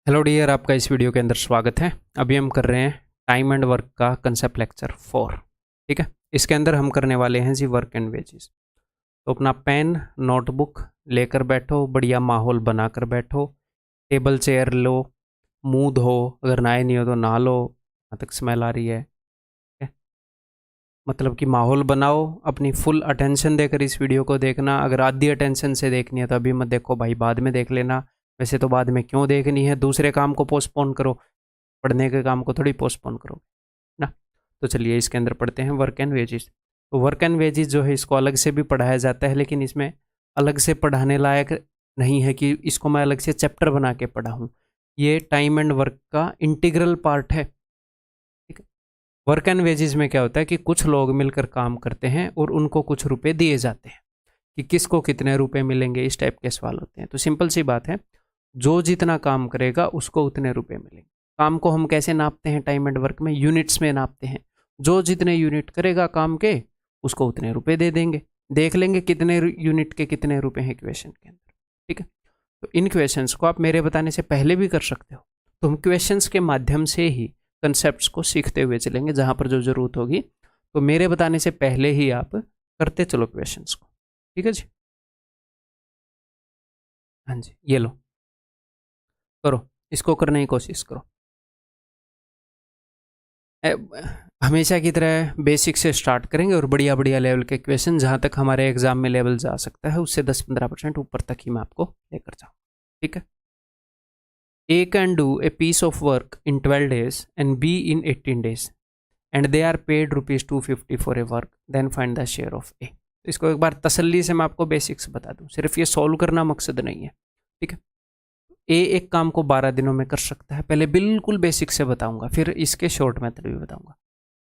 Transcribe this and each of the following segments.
Hello dear, आपका इस video के अंदर स्वागत है। अभी हम कर रहे हैं टाइम एंड वर्क का कंसेप्ट लेक्चर 4। ठीक है, इसके अंदर हम करने वाले हैं जी वर्क एंड वेजेस। तो अपना पेन नोटबुक लेकर बैठो, बढ़िया माहौल बनाकर बैठो, टेबल चेयर लो, मुंह धो, अगर नहाए नहीं हो तो नहा लो, यहाँ तक स्मेल आ रही है। ठीक है? मतलब कि माहौल बनाओ, अपनी फुल अटेंशन देकर इस वीडियो को देखना। अगर आधी अटेंशन से देखनी है तो अभी मत देखो भाई, बाद में देख लेना। वैसे तो बाद में क्यों देखनी है, दूसरे काम को पोस्टपोन करो, पढ़ने के काम को थोड़ी पोस्टपोन करो ना। तो चलिए इसके अंदर पढ़ते हैं वर्क एंड वेजेस। तो वर्क एंड वेजेस जो है इसको अलग से भी पढ़ाया जाता है, लेकिन इसमें अलग से पढ़ाने लायक नहीं है कि इसको मैं अलग से चैप्टर बना के पढ़ाऊँ। ये टाइम एंड वर्क का इंटीग्रल पार्ट है। ठीक है, वर्क एंड वेजेस में क्या होता है कि कुछ लोग मिलकर काम करते हैं और उनको कुछ रुपए दिए जाते हैं, कि किसको कितने रुपए मिलेंगे, इस टाइप के सवाल होते हैं। तो सिंपल सी बात है, जो जितना काम करेगा उसको उतने रुपए मिलेंगे। काम को हम कैसे नापते हैं टाइम एंड वर्क में? यूनिट्स में नापते हैं। जो जितने यूनिट करेगा काम के उसको उतने रुपए दे देंगे। देख लेंगे कितने यूनिट के कितने रुपए हैं क्वेश्चन के अंदर। ठीक है, तो इन क्वेश्चंस को आप मेरे बताने से पहले भी कर सकते हो। तो हम क्वेश्चंस के माध्यम से ही कंसेप्ट को सीखते हुए चलेंगे, जहां पर जो जरूरत होगी तो मेरे बताने से पहले ही आप करते चलो क्वेश्चंस को। ठीक है जी, हाँ जी, ये लो, करो, इसको करने की कोशिश करो। हमेशा की तरह बेसिक से स्टार्ट करेंगे और बढ़िया बढ़िया लेवल के क्वेश्चन जहाँ तक हमारे एग्जाम में लेवल जा सकता है उससे 10-15% ऊपर तक ही मैं आपको लेकर जाऊँ। ठीक है, A can do a piece of work in 12 days and B in 18 days and they are paid ₹250 for a work, then find the share of A. तो इसको एक बार तसल्ली से मैं आपको बेसिक्स बता दूं, सिर्फ ये सॉल्व करना मकसद नहीं है। ठीक है, ए एक काम को 12 दिनों में कर सकता है, पहले बिल्कुल बेसिक से बताऊंगा, फिर इसके शॉर्ट मेथड भी बताऊंगा।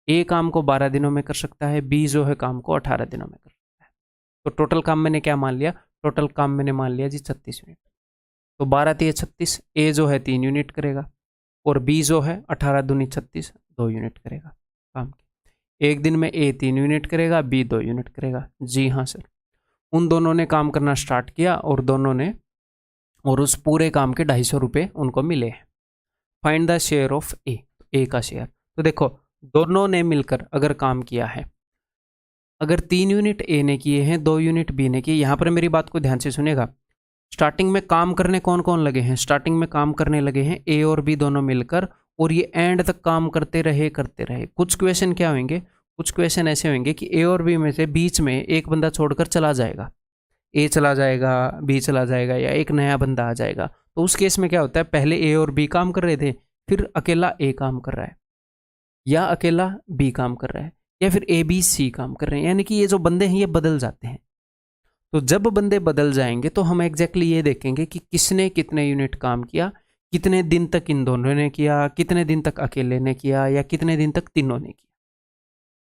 ए काम को 12 दिनों में कर सकता है, बी जो है काम को 18 दिनों में कर सकता है। तो टोटल काम मैंने क्या मान लिया? टोटल काम मैंने मान लिया जी 36 यूनिट। तो 12 तिये 36, ए जो है 3 यूनिट करेगा और बी जो है 18 दूनी 36 2 यूनिट करेगा काम की। एक दिन में ए 3 यूनिट करेगा, बी 2 यूनिट करेगा। जी हाँ सर, उन दोनों ने काम करना स्टार्ट किया और दोनों ने, और उस पूरे काम के 250 रुपये उनको मिले हैं। फाइंड द शेयर ऑफ ए, ए का शेयर। तो देखो, दोनों ने मिलकर अगर काम किया है, अगर 3 यूनिट ए ने किए हैं, 2 यूनिट बी ने किए, यहां पर मेरी बात को ध्यान से सुनेगा। स्टार्टिंग में काम करने कौन कौन लगे हैं? स्टार्टिंग में काम करने लगे हैं ए और बी दोनों मिलकर, और ये एंड तक काम करते रहे करते रहे। कुछ क्वेश्चन क्या होंगे, कुछ क्वेश्चन ऐसे होंगे कि ए और बी में से बीच में एक बंदा छोड़कर चला जाएगा, ए चला जाएगा, बी चला जाएगा, या एक नया बंदा आ जाएगा। तो उस केस में क्या होता है, पहले ए और बी काम कर रहे थे, फिर अकेला ए काम कर रहा है, या अकेला बी काम कर रहा है, या फिर ए बी सी काम कर रहे हैं। यानी कि ये जो बंदे हैं ये बदल जाते हैं। तो जब बंदे बदल जाएंगे तो हम एग्जैक्टली ये देखेंगे कि किसने कितने यूनिट काम किया, कितने दिन तक इन दोनों ने किया, कितने दिन तक अकेले ने किया, या कितने दिन तक तीनों ने किया।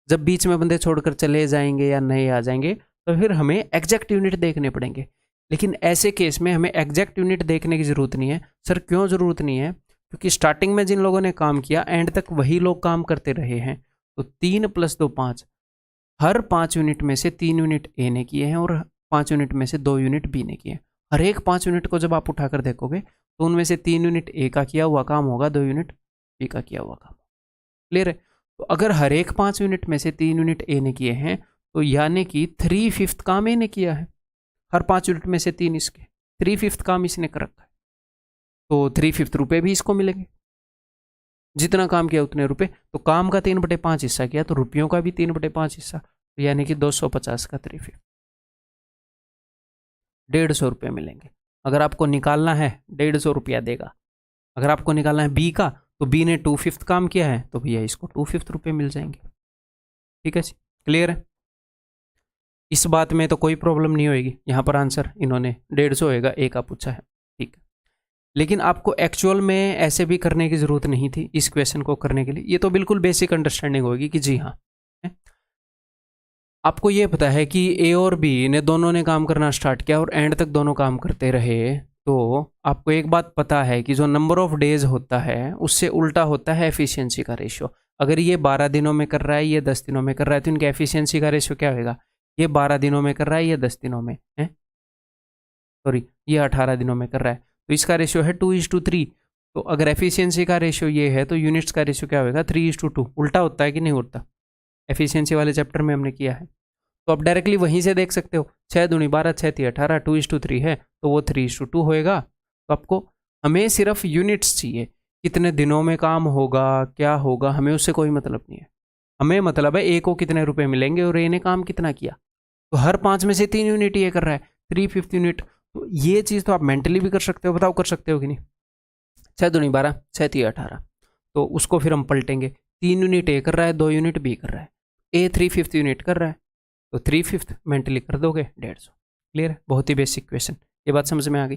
जब बीच में बंदे छोड़कर चले जाएंगे या नए आ जाएंगे तो फिर हमें एग्जैक्ट यूनिट देखने पड़ेंगे। लेकिन ऐसे केस में हमें एग्जैक्ट यूनिट देखने की जरूरत नहीं है। सर क्यों जरूरत नहीं है? क्योंकि स्टार्टिंग में जिन लोगों ने काम किया एंड तक वही लोग काम करते रहे हैं। तो 3 + 2 5, हर 5 यूनिट में से 3 यूनिट ए ने किए हैं और 5 यूनिट में से 2 यूनिट बी ने किए हैं। हर एक 5 यूनिट को जब आप उठाकर देखोगे तो उनमें से 3 यूनिट ए का किया हुआ काम होगा, 2 यूनिट बी का किया हुआ काम। क्लियर है? तो अगर हर एक 5 यूनिट में से 3 यूनिट ए ने किए हैं तो यानी कि 3/5 काम ए ने किया है। हर 5 यूनिट में से 3 इसके, 3/5 काम इसने कर रखा है। तो 3/5 रुपए भी इसको मिलेंगे। जितना काम किया उतने रुपए। तो काम का 3/5 हिस्सा किया तो रुपयों का भी 3/5 हिस्सा, तो यानी कि 250 का 3/5, 150 रुपये मिलेंगे। अगर आपको निकालना है 150 रुपया देगा। अगर आपको निकालना है बी का, तो बी ने 2/5 काम किया है तो भैया इसको 2/5 रुपये मिल जाएंगे। ठीक है जी, क्लियर है? इस बात में तो कोई प्रॉब्लम नहीं होगी। यहाँ पर आंसर इन्होंने 150 होएगा, ए का पूछा है। ठीक है, लेकिन आपको एक्चुअल में ऐसे भी करने की जरूरत नहीं थी इस क्वेश्चन को करने के लिए। ये तो बिल्कुल बेसिक अंडरस्टैंडिंग होगी कि जी हाँ, आपको ये पता है कि ए और बी ने दोनों ने काम करना स्टार्ट किया और एंड तक दोनों काम करते रहे। तो आपको एक बात पता है कि जो नंबर ऑफ डेज होता है उससे उल्टा होता है एफिशिएंसी का रेशियो। अगर ये 12 दिनों में कर रहा है, ये 10 दिनों में कर रहा है, तो इनका एफिशिएंसी का रेशियो क्या होगा? ये 12 दिनों में कर रहा है, ये 10 दिनों में है, सॉरी ये 18 दिनों में कर रहा है, तो इसका रेशियो है 2:3। तो अगर एफिशिएंसी का रेशियो ये है तो यूनिट्स का रेशियो क्या होगा 3:2। उल्टा होता है कि नहीं होता, एफिशिएंसी वाले चैप्टर में हमने किया है। तो आप डायरेक्टली वहीं से देख सकते हो, 6 दूनी 12, 6 ती 18, 2:3 है तो वो 3:2 होएगा। तो आपको हमें सिर्फ यूनिट्स चाहिए, कितने दिनों में काम होगा क्या होगा हमें उससे कोई मतलब नहीं है। हमें मतलब है ए को कितने रुपए मिलेंगे और ए ने काम कितना किया। तो हर 5 में से 3 यूनिट ये कर रहा है, 3/5 यूनिट। तो ये चीज़ तो आप मेंटली भी कर सकते हो, बताओ कर सकते हो कि नहीं। 6 दूनी 12, 6 ती 18, तो उसको फिर हम पलटेंगे, 3 यूनिट ए कर रहा है, 2 यूनिट बी कर रहा है, ए 3/5 यूनिट कर रहा है, तो 3/5 मेंटली कर दोगे 150। क्लियर है, बहुत ही बेसिक क्वेश्चन, ये बात समझ में आ गई।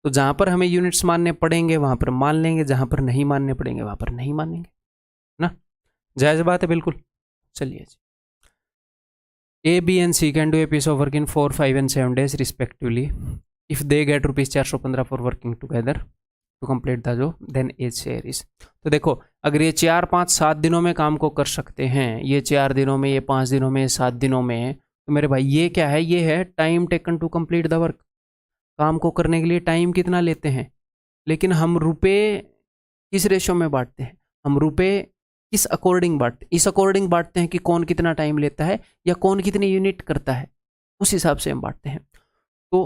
तो जहाँ पर हमें यूनिट्स मानने पड़ेंगे वहाँ पर मान लेंगे, जहाँ पर नहीं मानने पड़ेंगे वहाँ पर नहीं मानेंगे ना, जायज़ बात है बिल्कुल। चलिए जी, A, B and C can do a piece of work in 4, 5 and 7 days respectively. If they get rupees 415 for working together to complete the job, then each share is. तो देखो अगर ये 4, 5, 7 दिनों में काम को कर सकते हैं, ये 4 दिनों में, ये 5 दिनों में, 7 दिनों में, तो मेरे भाई ये क्या है, ये है time taken to complete the work. काम को करने के लिए टाइम कितना लेते हैं, लेकिन हम रुपए किस रेशो में बांटते हैं, हम रुपए किस अकॉर्डिंग बांटते, इस अकॉर्डिंग बांटते हैं कि कौन कितना टाइम लेता है या कौन कितनी यूनिट करता है, उस हिसाब से हम बांटते हैं। तो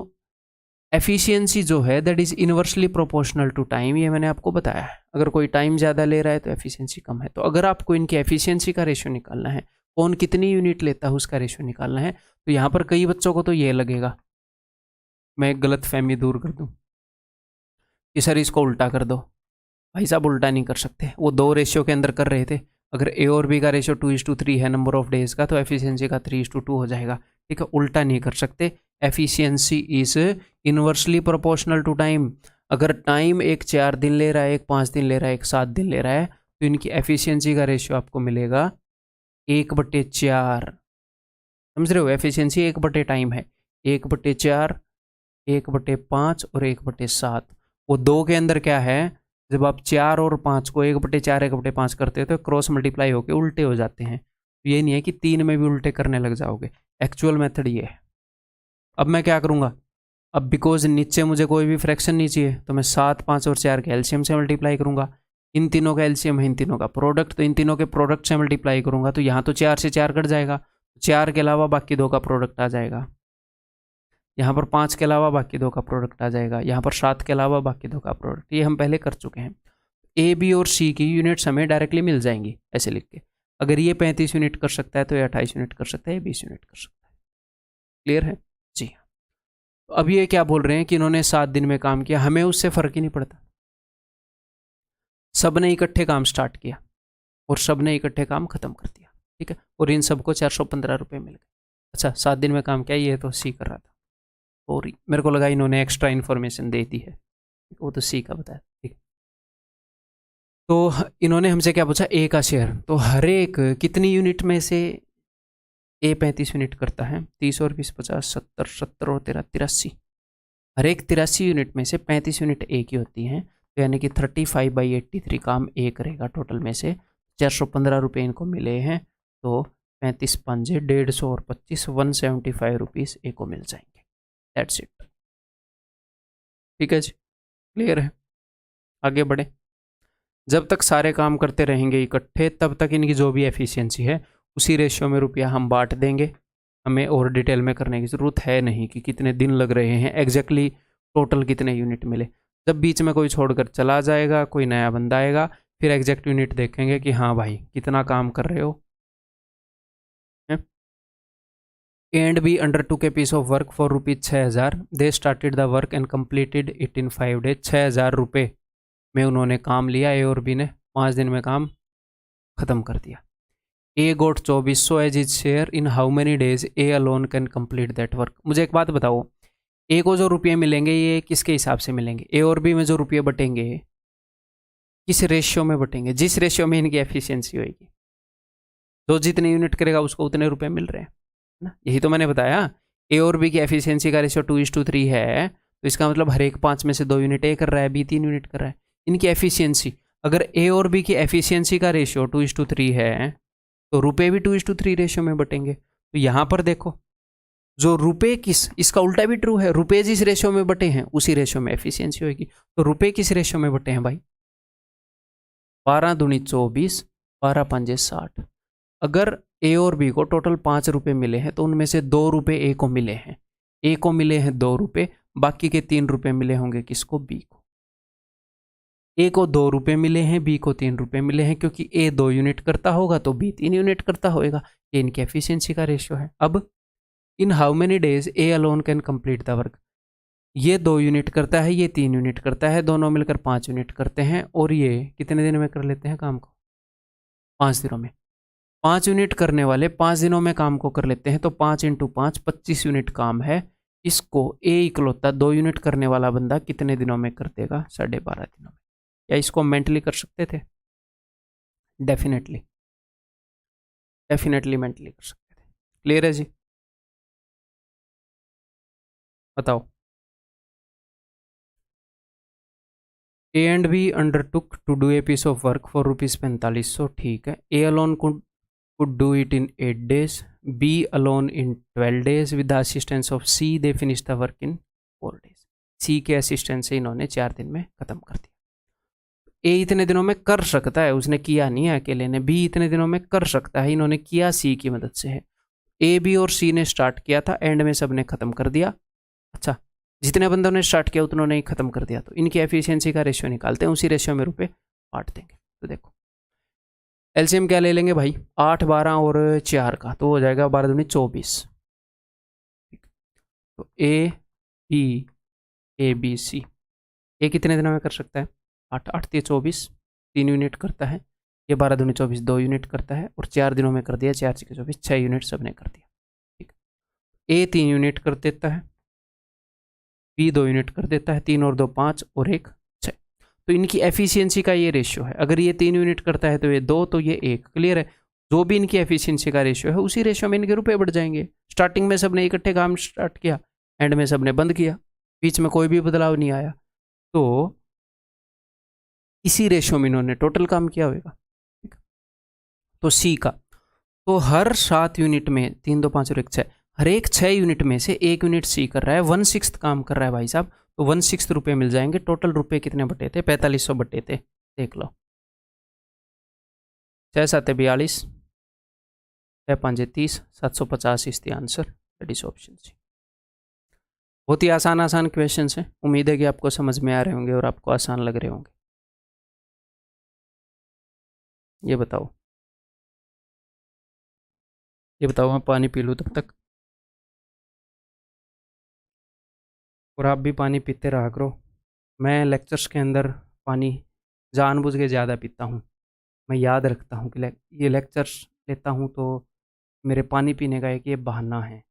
एफिशिएंसी जो है that is inversely proportional to time, ये मैंने आपको बताया है। अगर कोई टाइम ज़्यादा ले रहा है तो एफिशिएंसी कम है। तो अगर आपको इनकी एफिशिएंसी का रेशियो निकालना है, कौन कितनी यूनिट लेता है उसका रेशियो निकालना है, तो यहाँ पर कई बच्चों को तो ये लगेगा, मैं एक गलत फहमी दूर कर दूँ कि सर इसको उल्टा कर दो। भाई साहब उल्टा नहीं कर सकते, वो 2 रेशियो के अंदर कर रहे थे। अगर ए और बी का रेशियो 2:3 है नंबर ऑफ डेज का, तो एफिशिएंसी का 3:2 हो जाएगा। ठीक है, उल्टा नहीं कर सकते। Efficiency is inversely proportional to time. अगर टाइम एक 4 दिन ले रहा है, एक 5 दिन ले रहा है, एक 7 दिन ले रहा है, तो इनकी एफिशिएंसी का रेशियो आपको मिलेगा 1/4। समझ रहे हो, एफिशिएंसी 1/टाइम है, 1/4, 1/5 और 1/7। वो 2 के अंदर क्या है, जब आप 4 और 5 को 1/4, 1/5 करते हो तो क्रॉस मल्टीप्लाई होकर उल्टे हो जाते हैं। तो ये नहीं है कि 3 में भी उल्टे करने लग जाओगे, एक्चुअल मेथड ये है। अब मैं क्या करूँगा, अब बिकॉज नीचे मुझे कोई भी फ्रैक्शन नहीं चाहिए, तो मैं 7, 5 और 4 के एलसीएम से मल्टीप्लाई करूँगा। इन तीनों का एलसीएम है, इन तीनों का प्रोडक्ट, तो इन तीनों के प्रोडक्ट से मल्टीप्लाई करूँगा। तो यहाँ तो 4 से 4 कट जाएगा, 4 के अलावा बाकी 2 का प्रोडक्ट आ जाएगा। यहाँ पर 5 के अलावा बाकी 2 का प्रोडक्ट आ जाएगा, यहाँ पर 7 के अलावा बाकी 2 का प्रोडक्ट। ये हम पहले कर चुके हैं। ए, बी और सी की यूनिट्स हमें डायरेक्टली मिल जाएंगी ऐसे लिख के। अगर ये 35 यूनिट कर सकता है तो ये 28 यूनिट कर सकता है, ये 20 यूनिट कर सकता है। क्लियर है जी। तो अब ये क्या बोल रहे हैं कि इन्होंने 7 दिन में काम किया, हमें उससे फर्क ही नहीं पड़ता। सब ने इकट्ठे काम स्टार्ट किया और सब ने इकट्ठे काम खत्म कर दिया। ठीक है, और इन सबको 415 रुपये मिल गए। अच्छा, 7 दिन में काम किया, ये तो सी कर रहा था और मेरे को लगा इन्होंने एक्स्ट्रा इन्फॉर्मेशन दे दी है, वो तो सी का बताया। ठीक, तो इन्होंने हमसे क्या पूछा, ए का शेयर। तो हर एक कितनी यूनिट में से ए 35 यूनिट करता है, 30 और 20 50, 70, 70 और 13 83। हर एक 83 यूनिट में से 35 यूनिट ए की होती हैं, तो यानी कि 35/83 काम ए करेगा। टोटल में से 415 रुपये इनको मिले हैं, तो 35 पंजे 150 और 25 175 रुपीज़ ए को मिल जाएंगे। That's it. ठीक है जी, क्लियर है। आगे बढ़े। जब तक सारे काम करते रहेंगे इकट्ठे, तब तक इनकी जो भी एफिशिएंसी है उसी रेशियो में रुपया हम बांट देंगे। हमें और डिटेल में करने की ज़रूरत है नहीं कि कितने दिन लग रहे हैं, एग्जैक्टली टोटल कितने यूनिट मिले। जब बीच में कोई छोड़कर चला जाएगा, कोई नया बंदा आएगा, फिर एग्जैक्ट यूनिट देखेंगे कि हाँ भाई कितना काम कर रहे हो। And B undertook a piece of work for ₹6000। They started the work and completed it in 5 days. 6000 रुपये में उन्होंने काम लिया, ए और बी ने 5 दिन में काम ख़त्म कर दिया। A got 2400 as his share in how many days A alone can complete that work. मुझे एक बात बताओ, ए को जो रुपये मिलेंगे ये किसके हिसाब से मिलेंगे, ए और बी में जो रुपये बटेंगे किस रेशियो में बटेंगे, जिस रेशियो में इनकी एफिशिएंसी होगी। जो जितने यूनिट करेगा उसको उतने रुपये मिल रहे हैं ना, यही तो मैंने बताया। ए और बी की एफिशिएंसी का रेशियो 2:3 है, तो इसका मतलब हर एक 5 में से 2 यूनिट ए कर रहा है, बी 3 यूनिट कर रहा है। इनकी एफिशिएंसी, अगर ए और बी की एफिशिएंसी का रेशियो 2:3 है, तो रुपये भी 2:3 रेशियो में बटेंगे। तो यहाँ पर देखो जो रुपए किस, इसका उल्टा भी ट्रू है, रुपए जिस रेशियो में बटे हैं उसी रेशियो में एफिशिएंसी होगी। तो रुपए किस रेशियो में बटे हैं भाई? 12 दूनी 24, 12 पंजे 60। अगर ए और बी को टोटल 5 रुपए मिले हैं तो उनमें से 2 रुपए ए को मिले हैं, ए को मिले हैं 2 रुपए, बाकी के 3 रुपए मिले होंगे किसको? बी को। ए को 2 रुपए मिले हैं, बी को 3 रुपए मिले हैं, क्योंकि ए 2 यूनिट करता होगा तो बी 3 यूनिट करता होगा। ये इनकी एफिशिएंसी का रेशियो है। अब इन how many days A alone can complete the work, ये 2 यूनिट करता है, ये 3 यूनिट करता है, दोनों मिलकर 5 यूनिट करते हैं, और ये कितने दिन में कर लेते हैं काम को? 5 दिनों में। 5 यूनिट करने वाले 5 दिनों में काम को कर लेते हैं, तो 5 × 5 25 यूनिट काम है। इसको ए इकलौता 2 यूनिट करने वाला बंदा कितने दिनों में कर देगा? 12.5 दिनों में। या इसको मेंटली कर सकते थे? डेफिनेटली मेंटली कर सकते थे। क्लियर है जी? बताओ। A and B undertook to do a piece of work for ₹4500, ठीक है। A alone could do it in 8 days, B alone in 12 days, with the assistance of C they finished the work in 4 days। C के assistant से इन्होंने 4 दिन में खत्म कर दिया। A इतने दिनों में कर सकता है, उसने किया नहीं है अकेले ने। B इतने दिनों में कर सकता है, इन्होंने किया C की मदद से है। A B और C ने स्टार्ट किया था, एंड में सबने खत्म कर दिया। अच्छा, जितने बंदों ने स्टार्ट किया उतनों ने ही खत्म कर दिया। तो इनकी एफिशिएंसी का रेशियो निकालते हैं, उसी रेशियो में रुपए बांट देंगे। तो देखो एलसीएम क्या ले लेंगे भाई? 8, 12 और 4 का, तो हो जाएगा 12 दूनी 24। तो ए बी सी, ए कितने दिनों में कर सकता है? 8, 8 × 24, 3 यूनिट करता है। ये 12 दूनी 24, 2 यूनिट करता है, और 4 दिनों में कर दिया। 4 × 24, 6 यूनिट सबने कर दिया। ठीक, ए 3 यूनिट कर देता है, बी 2 यूनिट कर देता है, 3 और 2 5 और 1 6। तो इनकी एफिशिएंसी का ये रेशियो है। अगर ये 3 यूनिट करता है तो ये 2, तो ये 1। क्लियर है? जो भी इनकी एफिशिएंसी का रेशियो है उसी रेशियो में इनके रुपए बढ़ जाएंगे। स्टार्टिंग में सबने इकट्ठे काम स्टार्ट किया, एंड में सबने बंद किया, बीच में कोई भी बदलाव नहीं आया, तो इसी रेशियो में इन्होंने टोटल काम किया होगा। तो सी का, तो हर 7 यूनिट में 3, 2, 5 और 1 6, हर एक 6 यूनिट में से 1 यूनिट सी कर रहा है, 1/6 काम कर रहा है भाई साहब। तो 1/6 रुपये मिल जाएंगे। टोटल रुपए कितने बटे थे? 4500 बटे थे। देख लो, 6 7 42, 6 5 30, 750 is the answer. That is option C. बहुत ही आसान क्वेश्चन है। उम्मीद है कि आपको समझ में आ रहे होंगे और आपको आसान लग रहे होंगे। ये बताओ मैं पानी पी लूँ तब तक, और आप भी पानी पीते रहा करो। मैं लेक्चर्स के अंदर पानी जानबूझ के ज़्यादा पीता हूँ। मैं याद रखता हूँ कि ये लेक्चर्स लेता हूँ तो मेरे पानी पीने का एक ये बहाना है।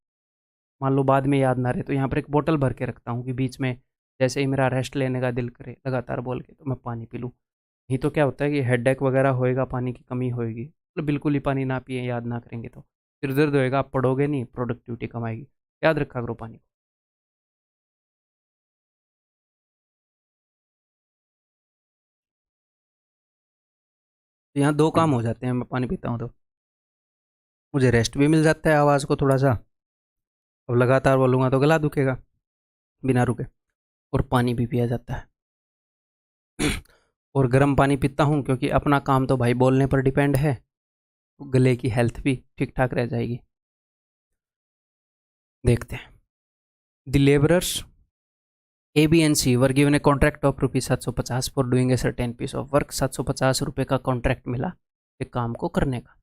मान लो बाद में याद ना रहे तो यहाँ पर एक बोतल भर के रखता हूँ कि बीच में जैसे ही मेरा रेस्ट लेने का दिल करे लगातार बोल के तो मैं पानी पी लूँ। नहीं तो क्या होता है कि हेडेक वगैरह होएगा, पानी की कमी होएगी, मतलब बिल्कुल ही पानी ना पिए, याद ना करेंगे तो सिर दर्द होएगा, आप पढ़ोगे नहीं, प्रोडक्टिविटी कम आएगी। याद रखा करो पानी को। तो यहाँ 2 काम हो जाते हैं, मैं पानी पीता हूँ तो मुझे रेस्ट भी मिल जाता है आवाज़ को थोड़ा सा। अब लगातार बोलूँगा तो गला दुखेगा बिना रुके, और पानी भी पिया जाता है। और गर्म पानी पीता हूँ क्योंकि अपना काम तो भाई बोलने पर डिपेंड है, गले की हेल्थ भी ठीक ठाक रह जाएगी। देखते हैं। The labourers A B and C were given a contract of ₹750 for doing a certain piece of work. 750 रुपये का कॉन्ट्रैक्ट मिला एक काम को करने का।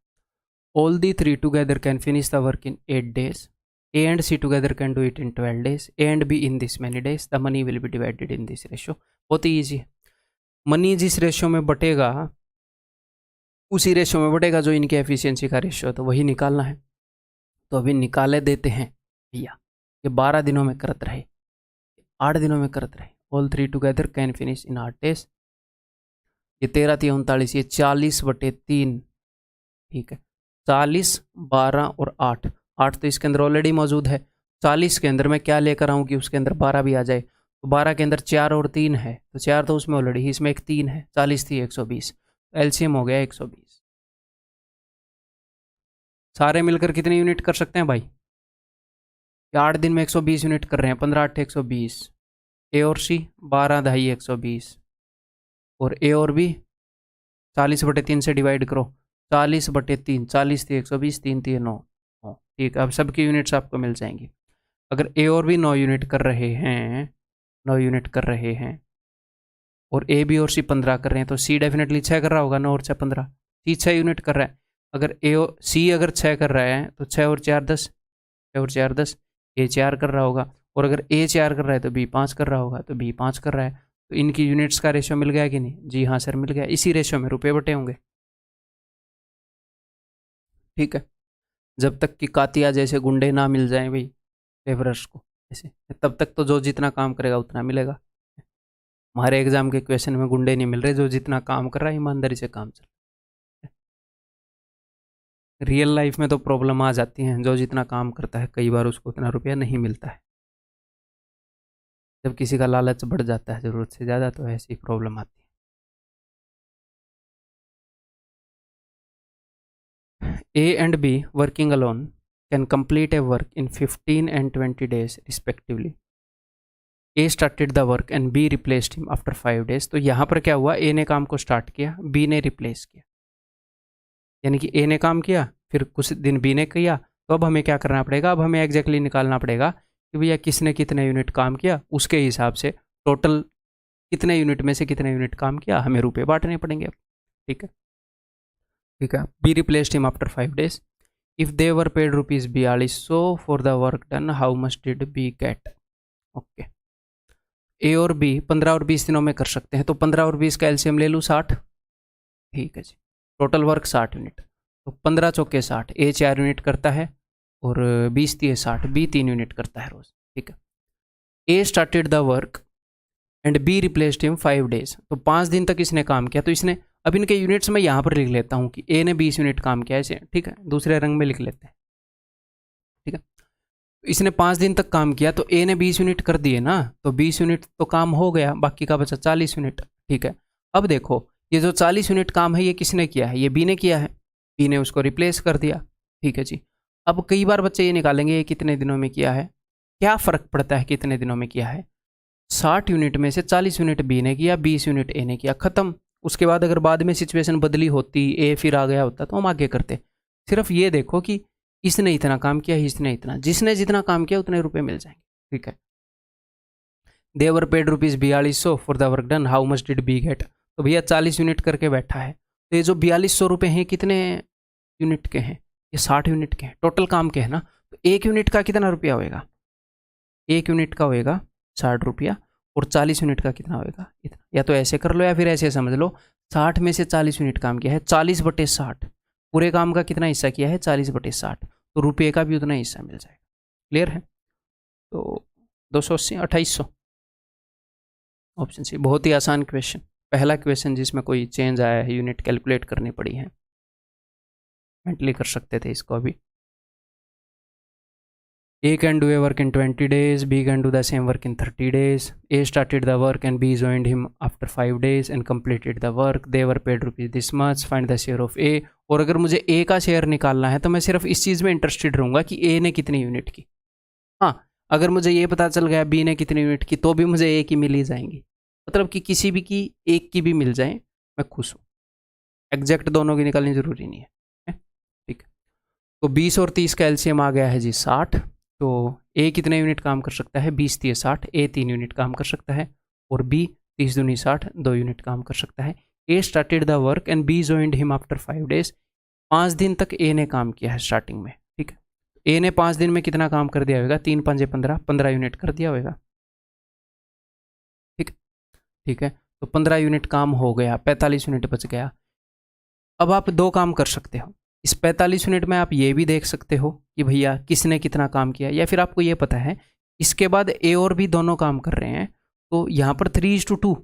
All the 3 together can finish the work in 8 days। A and C together can do it in 12 days। A and B in this many days। The money will be divided in this ratio। बहुत ही easy है। Money जिस ratio में बटेगा उसी ratio में बटेगा जो इनकी efficiency का ratio है, तो वही निकालना है। तो अभी निकाले देते हैं भैया। ये 12 दिनों में करत रहे, 8 दिनों में करत रहे। All 3 together can finish in 8 days। ये 13 3 39, ये 40/3। ठीक है, 40, 12 और 8 तो इसके अंदर ऑलरेडी मौजूद है। 40 के अंदर मैं क्या लेकर आऊँ कि उसके अंदर 12 भी आ जाए। तो 12 के अंदर 4 और 3 है, तो 4 तो उसमें ऑलरेडी, इसमें एक 3 है। 40 थी 120, एलसीएम हो गया 120। सारे मिलकर कितने यूनिट कर सकते हैं भाई? ये 8 दिन में 120 यूनिट कर रहे हैं, 15 8 120। ए और सी 12 ढाई 120, और ए और बी 40/3 से डिवाइड करो, 40/3, 40 थी 120, 3 थी 9। ठीक है, अब सबकी यूनिट्स आपको मिल जाएंगी। अगर ए और बी 9 यूनिट कर रहे हैं, 9 यूनिट कर रहे हैं, और ए बी और सी 15 कर रहे हैं, तो सी डेफिनेटली 6 कर रहा होगा, 9 और 6 15, सी 6 यूनिट कर रहा है। अगर ए सी अगर 6 कर रहा है तो 6 और 4 10, 6 और 4 10, ए 4 कर रहा होगा, और अगर ए 4 कर रहा है तो बी 5 कर रहा होगा, तो बी 5 कर रहा है। तो इनकी यूनिट्स का रेशियो मिल गया कि नहीं? जी हाँ सर, मिल गया। इसी रेशियो में रुपए बटे होंगे। ठीक है, जब तक कि कातिया जैसे गुंडे ना मिल जाएं भाई लेबरर्स को ऐसे, तब तक तो जो जितना काम करेगा उतना मिलेगा। हमारे एग्जाम के क्वेश्चन में गुंडे नहीं मिल रहे, जो जितना काम कर रहा है ईमानदारी से काम चल रहा है। रियल लाइफ में तो प्रॉब्लम आ जाती है, जो जितना काम करता है कई बार उसको उतना रुपया नहीं मिलता है। जब किसी का लालच बढ़ जाता है ज़रूरत से ज़्यादा, तो ऐसी प्रॉब्लम आती है। ए and be working alone can complete a work in 15 and 20 days respectively. A started the work and B replaced him after 5 days। तो यहाँ पर क्या हुआ, ए ने काम को स्टार्ट किया, बी ने रिप्लेस किया। यानी कि ए ने काम किया, फिर कुछ दिन बी ने किया, तो अब हमें क्या करना पड़ेगा? अब हमें एग्जैक्टली निकालना पड़ेगा कि भैया किसने कितने यूनिट काम किया, उसके हिसाब से टोटल कितने यूनिट में से कितने यूनिट काम किया, हमें रुपए बांटने पड़ेंगे। ठीक है, ठीक है। B replaced him after 5 days। If they were paid ₹4200 for the work done, how much did B get? Okay, A और बी 15 और 20 दिनों में कर सकते हैं, तो 15 और 20 का एलसीएम ले लूँ 60। ठीक है जी, टोटल वर्क 60 यूनिट, तो 15 चौके 60, ए 4 यूनिट करता है और 20 दिए 60, बी 3 यूनिट करता है रोज। ठीक है, A started the work and B replaced him 5 days। तो 5 दिन तक इसने काम किया, तो इसने, अब इनके यूनिट्स मैं यहाँ पर लिख लेता हूँ कि ए ने 20 यूनिट काम किया ऐसे। ठीक है, दूसरे रंग में लिख लेते हैं। ठीक है, इसने 5 दिन तक काम किया, तो ए ने 20 यूनिट कर दिए ना, तो 20 यूनिट तो काम हो गया, बाकी का बचा 40 यूनिट। ठीक है, अब देखो ये जो 40 यूनिट काम है ये किसने किया है? ये बी ने किया है, बी ने उसको रिप्लेस कर दिया। ठीक है जी, अब कई बार बच्चे ये निकालेंगे ये कितने दिनों में किया है, क्या फ़र्क पड़ता है कितने दिनों में किया है? 60 यूनिट में से 40 यूनिट बी ने किया, 20 यूनिट ए ने किया, ख़त्म। उसके बाद अगर बाद में सिचुएशन बदली होती, ए फिर आ गया होता, तो हम आगे करते। सिर्फ ये देखो कि इसने इतना काम किया, इसने इतना, जिसने जितना काम किया उतने रुपए मिल जाएंगे। ठीक है, they were paid ₹4200 for the work done, how much did B get? तो भैया 40 यूनिट करके बैठा है, तो ये जो 4200 रुपये हैं कितने यूनिट के हैं? ये 60 यूनिट के हैं, टोटल काम के हैं ना। तो एक यूनिट का कितना रुपया होएगा? एक यूनिट का होएगा 60 रुपया, और 40 यूनिट का कितना होएगा? इतना। या तो ऐसे कर लो या फिर ऐसे समझ लो, 60 में से 40 यूनिट काम किया है, 40/60, पूरे काम का कितना हिस्सा किया है? 40/60, तो रुपये का भी उतना हिस्सा मिल जाएगा। क्लियर है? तो 280 2800, ऑप्शन सी। बहुत ही आसान क्वेश्चन, पहला क्वेश्चन जिसमें कोई चेंज आया है, यूनिट कैलकुलेट करनी पड़ी है, मेंटली कर सकते थे इसको अभी। A can do a work in 20 days, B can do the same work in 30 days. A started the work and B joined him after 5 days and completed the work. They were paid rupees this much. Find the share of A. और अगर मुझे A का share निकालना है तो मैं सिर्फ इस चीज़ में इंटरेस्टेड रहूँगा कि A ने कितनी यूनिट की। हाँ, अगर मुझे ये पता चल गया B ने कितनी यूनिट की, तो भी मुझे A की मिल ही जाएंगी। मतलब कि किसी भी की एक की भी मिल जाए, मैं खुश हूँ। एग्जैक्ट दोनों की निकालनी ज़रूरी नहीं है। ठीक है, तो 20 और 30 का एलसीएम आ गया है जी 60। तो ए कितने यूनिट काम कर सकता है? 20 × 60, ए 3 यूनिट काम कर सकता है, और बी 30 दूनी 60, 2 यूनिट काम कर सकता है। A started the work and B joined him after 5 days। 5 दिन तक ए ने काम किया है स्टार्टिंग में। ठीक है, ए ने 5 दिन में कितना काम कर दिया होगा? 3 × 5 = 15, 15 यूनिट कर दिया होगा। ठीक, ठीक है, तो 15 यूनिट काम हो गया, 45 यूनिट बच गया। अब आप 2 काम कर सकते हो इस 45 यूनिट में। आप ये भी देख सकते हो कि भैया किसने कितना काम किया, या फिर आपको ये पता है इसके बाद ए और बी दोनों काम कर रहे हैं, तो यहाँ पर 3:2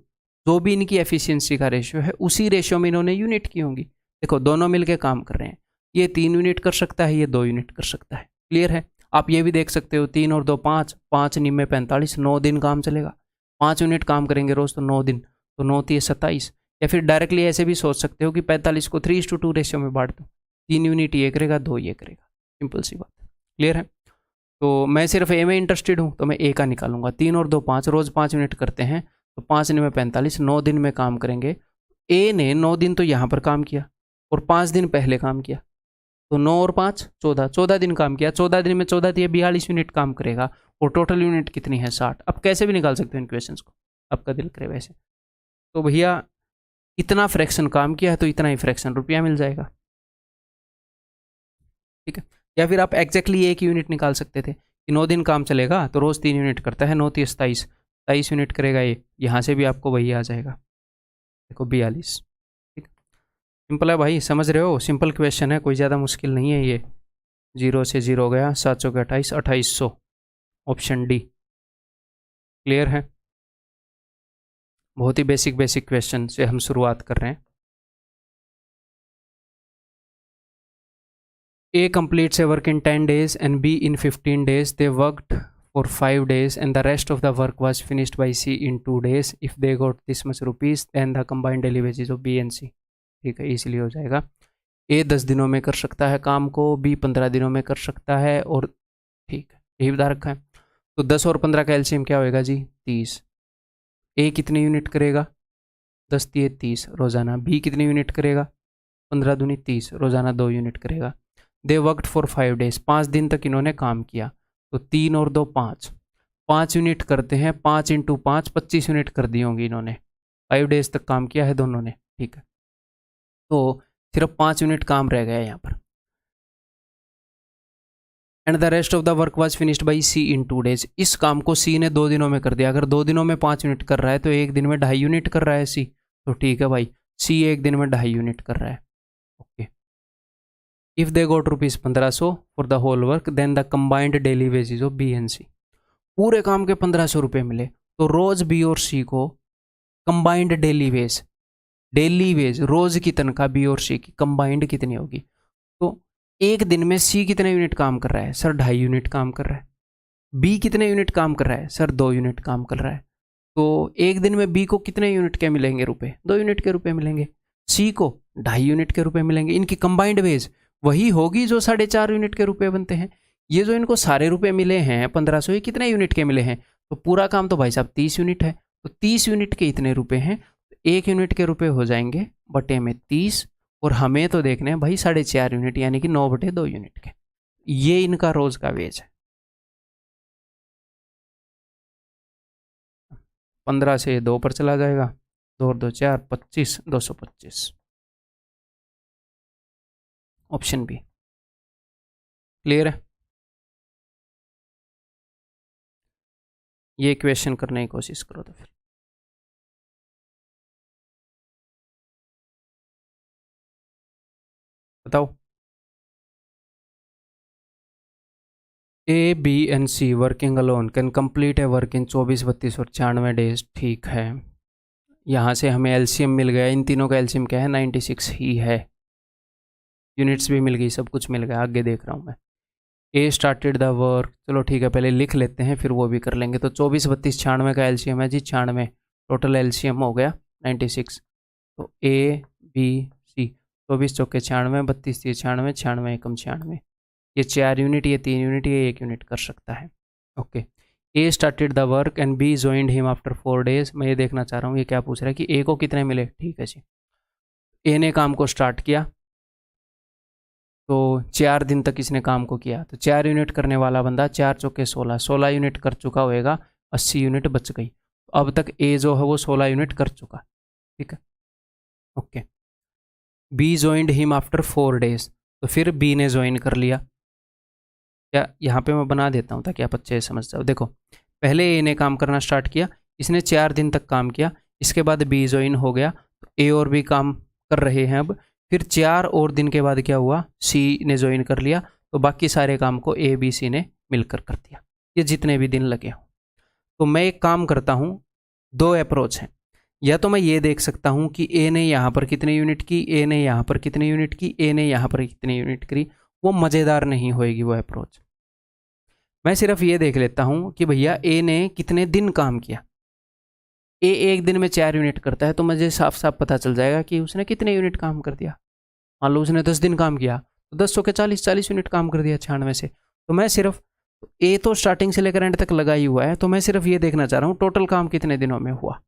जो भी इनकी एफिशिएंसी का रेशियो है, उसी रेशियो में इन्होंने यूनिट की होंगी। देखो दोनों मिलके काम कर रहे हैं, ये 3 यूनिट कर सकता है, ये 2 यूनिट कर सकता है। क्लियर है? आप ये भी देख सकते हो 3 और 2 5, 5 9 45, 9 दिन काम चलेगा। 5 यूनिट काम करेंगे रोज, तो 9 दिन, तो 9 × 3 = 27। या फिर डायरेक्टली ऐसे भी सोच सकते हो कि 45 को 3:2 रेशियो में बांट दो, 3 यूनिट ये करेगा, 2 ये करेगा, सिंपल सी बात। क्लियर है? तो मैं सिर्फ ए में इंटरेस्टेड हूँ, तो मैं ए का निकालूंगा। 3 और 2 5, रोज़ 5 यूनिट करते हैं, तो 5 दिन में 45, 9 दिन में काम करेंगे। ए ने 9 दिन तो यहाँ पर काम किया और 5 दिन पहले काम किया, तो 9 और 5 14, 14 दिन काम किया। 14 दिन में 14 दिए 42 यूनिट काम करेगा, और टोटल यूनिट कितनी है 60। अब कैसे भी निकाल सकते हो इन क्वेश्चंस को, आपका दिल करे वैसे। तो भैया इतना फ्रैक्शन काम किया है तो इतना ही फ्रैक्शन रुपया मिल जाएगा, ठीक है। या फिर आप एग्जैक्टली एक यूनिट निकाल सकते थे कि 9 दिन काम चलेगा तो रोज़ 3 यूनिट करता है, 9 30 27, 23 यूनिट करेगा ये, यहाँ से भी आपको वही आ जाएगा, देखो 42। ठीक, सिंपल है भाई, समझ रहे हो, सिंपल क्वेश्चन है, कोई ज़्यादा मुश्किल नहीं है ये। 0 से 0 गया, 7 चौके 28, 2800, ऑप्शन डी। क्लियर है, बहुत ही बेसिक क्वेश्चन से हम शुरुआत कर रहे हैं। A completes a work in 10 days and B in 15 days. They worked for 5 days and the rest of the work was finished by C in 2 days. If they got this much rupees, then the combined daily wages of B and C. ठीक है, इसलिए हो जाएगा A 10 दिनों में कर सकता है काम को, B 15 दिनों में कर सकता है, और ठीक है यही बता रखा है। तो 10 और 15 का एलसीएम क्या होएगा जी, 30। A कितने यूनिट करेगा, 10 दिए 30 रोज़ाना। B कितने यूनिट करेगा, 15 दूनी 30 रोज़ाना 2 यूनिट करेगा। दे वर्कड फॉर 5 डेज, 5 दिन तक इन्होंने काम किया, तो 3 और 2 5, 5 यूनिट करते हैं, 5 इंटू 5 25 यूनिट कर दी होंगी इन्होंने, 5 डेज तक काम किया है दोनों ने, ठीक है। तो सिर्फ 5 यूनिट काम रह गया यहाँ पर। And the rest of the work was finished by C in 2 days. इस काम को सी ने 2 दिनों में कर दिया। अगर 2 दिनों में 5 यूनिट कर रहा है तो एक दिन में 2.5 यूनिट कर रहा है सी, तो ठीक है भाई, सी एक दिन में 2.5 यूनिट कर रहा है, okay. If they got rupees 1500 for the whole work, then the combined daily wages of B and C. पूरे काम के 1500 रुपये मिले, तो रोज बी और सी को कंबाइंड डेली वेज रोज की तनख्वाह बी और सी की कंबाइंड कितनी होगी। तो एक दिन में सी कितने यूनिट काम कर रहा है सर, 2.5 यूनिट काम कर रहा है। बी कितने यूनिट काम कर रहा है सर, 2 यूनिट काम कर रहा है। तो एक दिन में बी को कितने यूनिट के मिलेंगे रुपए, 2 यूनिट के रुपए मिलेंगे। सी को 2.5 यूनिट के रुपए मिलेंगे। इनकी कंबाइंड वेज वही होगी जो 4.5 यूनिट के रुपए बनते हैं। ये जो इनको सारे रुपए मिले हैं 1500, ये कितने यूनिट के मिले हैं, तो पूरा काम तो भाई साहब 30 यूनिट है, तो 30 यूनिट के इतने रुपए हैं, तो 1 यूनिट के रुपए हो जाएंगे बटे में 30, और हमें तो देखने हैं भाई 4.5 यूनिट, यानी कि 9/2 यूनिट के। ये इनका रोज का वेज है। 15 से 2 पर चला जाएगा, 2 और 2 4, 25, 225, ऑप्शन बी। क्लियर है, ये क्वेश्चन करने की कोशिश करो तो फिर बताओ। A B and C working alone can complete a work in 24, 32 और 96 डेज, ठीक है। यहाँ से हमें एलसीएम मिल गया, इन तीनों का एलसीएम क्या है, 96 ही है। यूनिट्स भी मिल गई, सब कुछ मिल गया, आगे देख रहा हूँ मैं। ए स्टार्टेड द वर्क, चलो ठीक है पहले लिख लेते हैं फिर वो भी कर लेंगे। तो 24, 32, 96 का एलसीएम है जी 96, टोटल एलसीएम हो गया 96। तो ए बी सी, 24 चौके 96, 32 3 96, 96 एकम 96, ये 4 यूनिट, ये 3 यूनिट, ये 1 यूनिट कर सकता है, okay. A started the work and B joined him after 4 days. मैं ये देखना चाह रहा हूँ ये क्या पूछ रहा है कि ए को कितने मिले, ठीक है जी। ए ने काम को स्टार्ट किया, तो 4 दिन तक इसने काम को किया, तो 4 यूनिट करने वाला बंदा 4 चौके 16, 16 यूनिट कर चुका होएगा, 80 यूनिट बच गई। अब तक ए जो है वो 16 यूनिट कर चुका, ठीक है, okay. B joined him after 4 days, तो फिर बी ने ज्वाइन कर लिया। क्या यहाँ पे मैं बना देता हूँ ताकि आप अच्छे से समझ जाओ। देखो पहले ए ने काम करना स्टार्ट किया, इसने 4 दिन तक काम किया, इसके बाद बी ज्वाइन हो गया, तो ए और बी काम कर रहे हैं अब। फिर 4 और दिन के बाद क्या हुआ, सी ने ज्वाइन कर लिया, तो बाकी सारे काम को ए बी सी ने मिलकर कर दिया, ये जितने भी दिन लगे हों। तो मैं एक काम करता हूँ, 2 अप्रोच हैं। या तो मैं ये देख सकता हूँ कि ए ने यहाँ पर कितने यूनिट की, ए ने यहाँ पर कितने यूनिट की, ए ने यहाँ पर कितने यूनिट करी, वो मज़ेदार नहीं होएगी वो अप्रोच। मैं सिर्फ ये देख लेता हूँ कि भैया ए ने कितने दिन काम किया। ए एक दिन में 4 यूनिट करता है, तो मुझे साफ साफ पता चल जाएगा कि उसने कितने यूनिट काम कर दिया। मान लो उसने 10 दिन काम किया, तो 10 के 40 यूनिट काम कर दिया 96 से। तो मैं सिर्फ तो ए तो स्टार्टिंग से लेकर एंड तक लगा ही हुआ है, तो मैं सिर्फ ये देखना चाह रहा हूँ टोटल काम कितने दिनों में हुआ,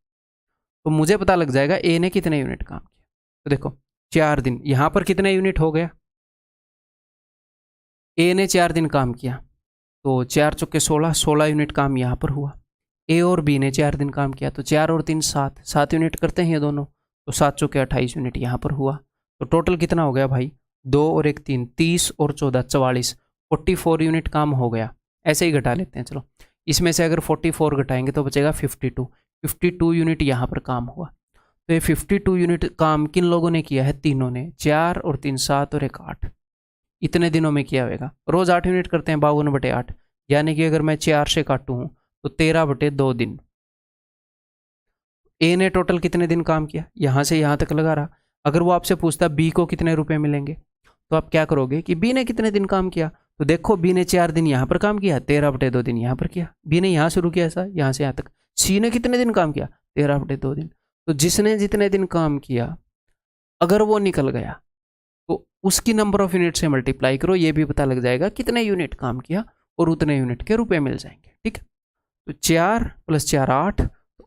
तो मुझे पता लग जाएगा ए ने कितने यूनिट काम किया। तो देखो 4 दिन, यहाँ पर कितने यूनिट हो गया, ए ने 4 दिन काम किया, तो 4 चौके 16, 16 यूनिट काम यहाँ पर हुआ। ए और बी ने 4 दिन काम किया, तो 4 और 3 7, 7 यूनिट करते हैं ये दोनों, तो 7 चौके 28 यूनिट यहाँ पर हुआ। तो टोटल कितना हो गया भाई, 2 और 1 3, 30 और 14 44, 44 यूनिट काम हो गया। ऐसे ही घटा लेते हैं, चलो इसमें से अगर 44 घटाएंगे तो बचेगा 52 यूनिट यहाँ पर काम हुआ। तो ये 52 यूनिट काम किन लोगों ने किया है, तीनों ने, 4 और 3 7 और 1 8, इतने दिनों में किया होगा। रोज 8 यूनिट करते हैं, 52/8, यानी कि अगर मैं 4 से काटूँ तो 13/2 दिन। ए ने टोटल कितने दिन काम किया, यहाँ से यहाँ तक लगा रहा। अगर वो आपसे पूछता बी को कितने रुपए मिलेंगे, तो आप क्या करोगे कि बी ने कितने दिन काम किया, तो देखो बी ने 4 दिन यहाँ पर काम किया, 13/2 दिन यहाँ पर किया, बी ने यहाँ शुरू किया ऐसा, यहाँ से यहाँ तक। सी ने कितने दिन काम किया, 13/2 दिन। तो जिसने जितने दिन काम किया अगर वो निकल गया तो उसकी नंबर ऑफ यूनिट से मल्टीप्लाई करो, ये भी पता लग जाएगा कितने यूनिट काम किया और उतने यूनिट के रुपए मिल जाएंगे। ठीक है, तो 4 + 4 8,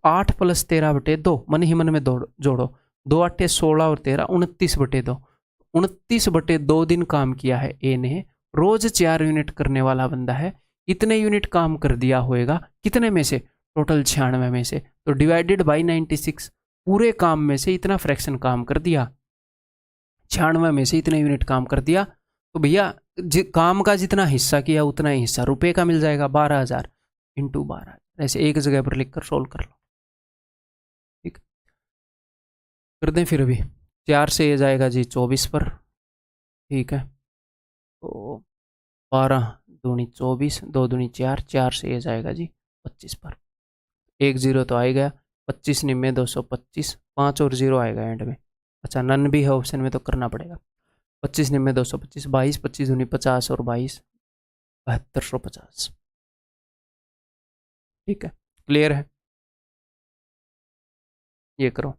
8 + 13/2, मन ही मन में जोड़ो, 2 8 16 और 13 29/2, 29/2 दिन काम किया है ए ने। रोज 4 यूनिट करने वाला बंदा है, इतने यूनिट काम कर दिया होएगा कितने में से, टोटल 96 में से। तो डिवाइडेड बाई 96, पूरे काम में से इतना फ्रैक्शन काम कर दिया, 96 में से इतने यूनिट काम कर दिया, तो भैया काम का जितना हिस्सा किया उतना ही हिस्सा रुपए का मिल जाएगा, 12,000 × 12,000। ऐसे एक जगह पर लिखकर सोल्व कर लो। ठीक, कर दें फिर भी, 4 से ये जाएगा जी 24 पर। ठीक है, तो 12 दूनी 24, 2 दूनी 4, 4 से ये जाएगा जी 25 पर। 1 0 तो आ ही गया, 25 निम्मे 225, 5 और 0 आएगा एंड में। अच्छा नन भी है ऑप्शन में तो करना पड़ेगा। 25 निम्मे 225, 22, 25 दूनी 50 और 22 7250। ठीक है, क्लियर है, ये करो।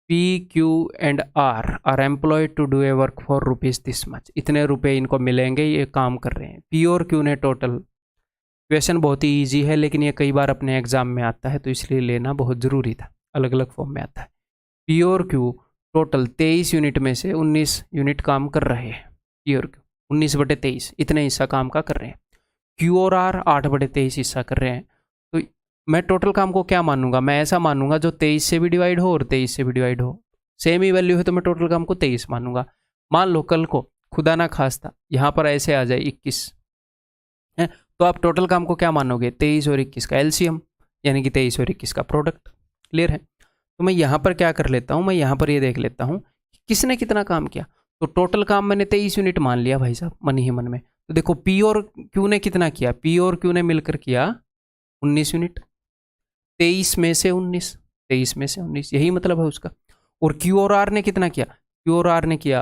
P, Q and R are employed to do a work for rupees this much, इतने रुपए इनको मिलेंगे, ये काम कर रहे हैं। P और Q ने टोटल, क्वेश्चन बहुत ही ईजी है लेकिन ये कई बार अपने एग्जाम में आता है तो इसलिए लेना बहुत ज़रूरी था, अलग अलग फॉर्म में आता है। P और Q टोटल 23 यूनिट में से 19 यूनिट काम कर रहे हैं। P और Q 19/23 इतने हिस्सा काम का कर रहे हैं। Q और R 8/23 हिस्सा कर रहे हैं। तो मैं टोटल काम को क्या मानूंगा, मैं ऐसा मानूंगा जो 23 से भी डिवाइड हो और 23 से भी डिवाइड हो, सेम ही वैल्यू है तो मैं टोटल काम को 23 मानूंगा। मान लो कल को खुदा ना खास्ता यहाँ पर ऐसे आ जाए 21 है, तो आप टोटल काम को क्या मानोगे, 23 और 21 का एलसीएम, यानी कि 23 और 21 का प्रोडक्ट। क्लियर है, तो मैं यहाँ पर क्या कर लेता हूँ, मैं यहाँ पर ये देख लेता हूँ किसने कितना काम किया। तो टोटल काम मैंने 23 यूनिट मान लिया भाई साहब, मन ही मन में। तो देखो P और Q ने कितना किया, P और Q ने मिलकर किया 19 यूनिट, 23 में से 19, 23 में से 19, यही मतलब है उसका। और Q और R ने कितना किया, Q और R ने किया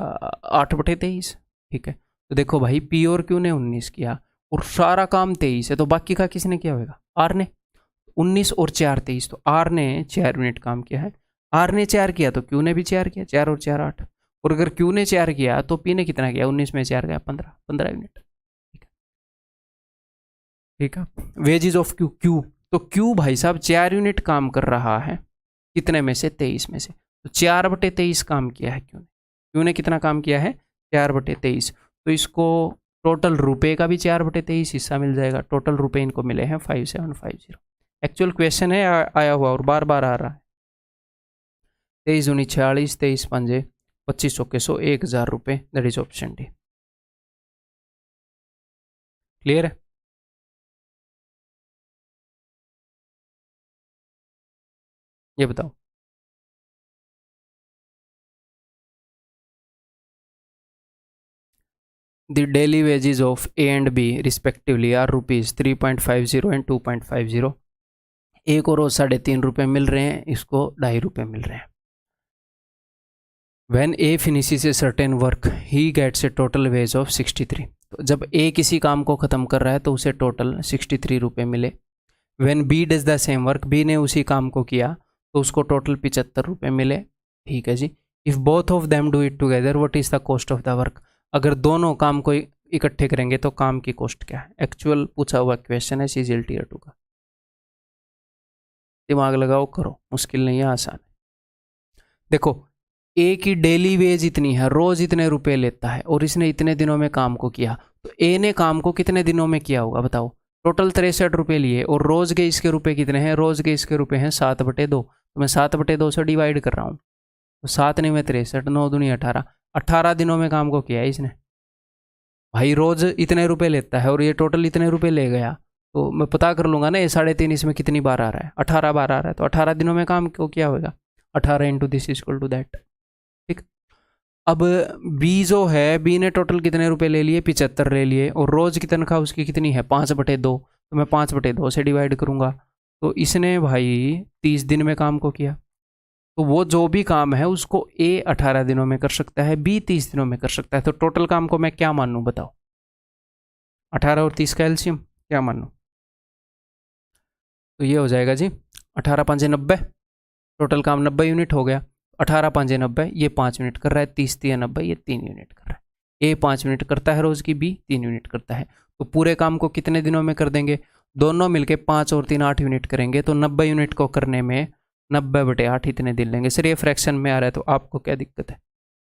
8/23। ठीक है, तो देखो भाई P और Q ने 19 किया और सारा काम 23 है, तो बाकी का किसने किया होगा, R ने। 19 और 4 23, तो R ने 4 यूनिट काम किया है। R ने 4 किया तो Q ने भी 4 किया, 4 और 4 8। और अगर Q ने 4 किया तो P ने कितना किया, 19 में 4 गया 15 यूनिट। ठीक है, वेजेस ऑफ Q, तो Q भाई साहब 4 यूनिट काम कर रहा है, कितने में से, 23 में से। तो 4/23 काम किया है Q ने कितना काम किया है, 4/23। तो इसको टोटल रुपए का भी 4/23 हिस्सा मिल जाएगा। टोटल रुपए इनको मिले हैं 5750। एक्चुअल क्वेश्चन है आया हुआ और बार बार आ रहा है। 23 दूनी 46, 23 पंजे 25 चौके 100, 1000 रुपये, that is option D. Clear है, ये बताओ। The daily wages of A and B respectively are rupees 3.50 and 2.50। ए को रोज 3.5 रुपये मिल रहे हैं, इसको 2.5 रुपये मिल रहे हैं। When A finishes a certain work, he gets a total wage of 63। तो जब A किसी काम को ख़त्म कर रहा है तो उसे टोटल 63 रुपये मिले। When B does the same work, B ने उसी काम को किया तो उसको टोटल 75 रुपये मिले। ठीक है जी। If both of them do it together, what is the cost of the work? अगर दोनों काम को इकट्ठे करेंगे तो काम की कॉस्ट क्या है। एक्चुअल पूछा हुआ क्वेश्चन है CGL Tier 2 का, दिमाग लगाओ करो, मुश्किल नहीं है, आसान है। देखो ए की डेली वेज इतनी है, रोज इतने रुपए लेता है और इसने इतने दिनों में काम को किया, तो ए ने काम को कितने दिनों में किया होगा बताओ। टोटल 63 रुपये लिए और रोज के इसके रुपए कितने हैं, रोज के इसके रुपए हैं 7/2, तो मैं 7/2 से डिवाइड कर रहा हूँ, तो 7 नहीं में 63, 9 दूनी 18, 18 दिनों में काम को किया है इसने। भाई रोज इतने रुपए लेता है और ये टोटल इतने रुपए ले गया, तो मैं पता कर लूंगा ना ये 3.5 इसमें कितनी बार आ रहा है, 18 बार आ रहा है, तो 18 दिनों में काम को क्या होगा, 18 into this equal to that. ठीक, अब बी जो है, बी ने टोटल कितने रुपए ले लिए, 75 ले लिए, और रोज की तनख्वाह उसकी कितनी है 5/2, तो मैं 5/2 से डिवाइड करूंगा, तो इसने भाई 30 दिन में काम को किया, तो वो जो भी काम है उसको ए 18 दिनों में कर सकता है, बी 30 दिनों में कर सकता है, तो टोटल काम को मैं क्या मानूं बताओ, 18 और 30 का एलसीएम क्या मानूं, तो ये हो जाएगा जी 18 5 90, टोटल काम 90 यूनिट हो गया, 18 5 90, ये 5 यूनिट कर रहा है, 30 3 90, ये 3 यूनिट कर रहा है। ए 5 यूनिट करता है रोज की, बी 3 यूनिट करता है, तो पूरे काम को कितने दिनों में कर देंगे, दोनों मिलके 5 और 3 8 यूनिट करेंगे, तो 90 यूनिट को करने में 90/8 इतने दिन लेंगे। सर ये फ्रैक्शन में आ रहा है तो आपको क्या दिक्कत है,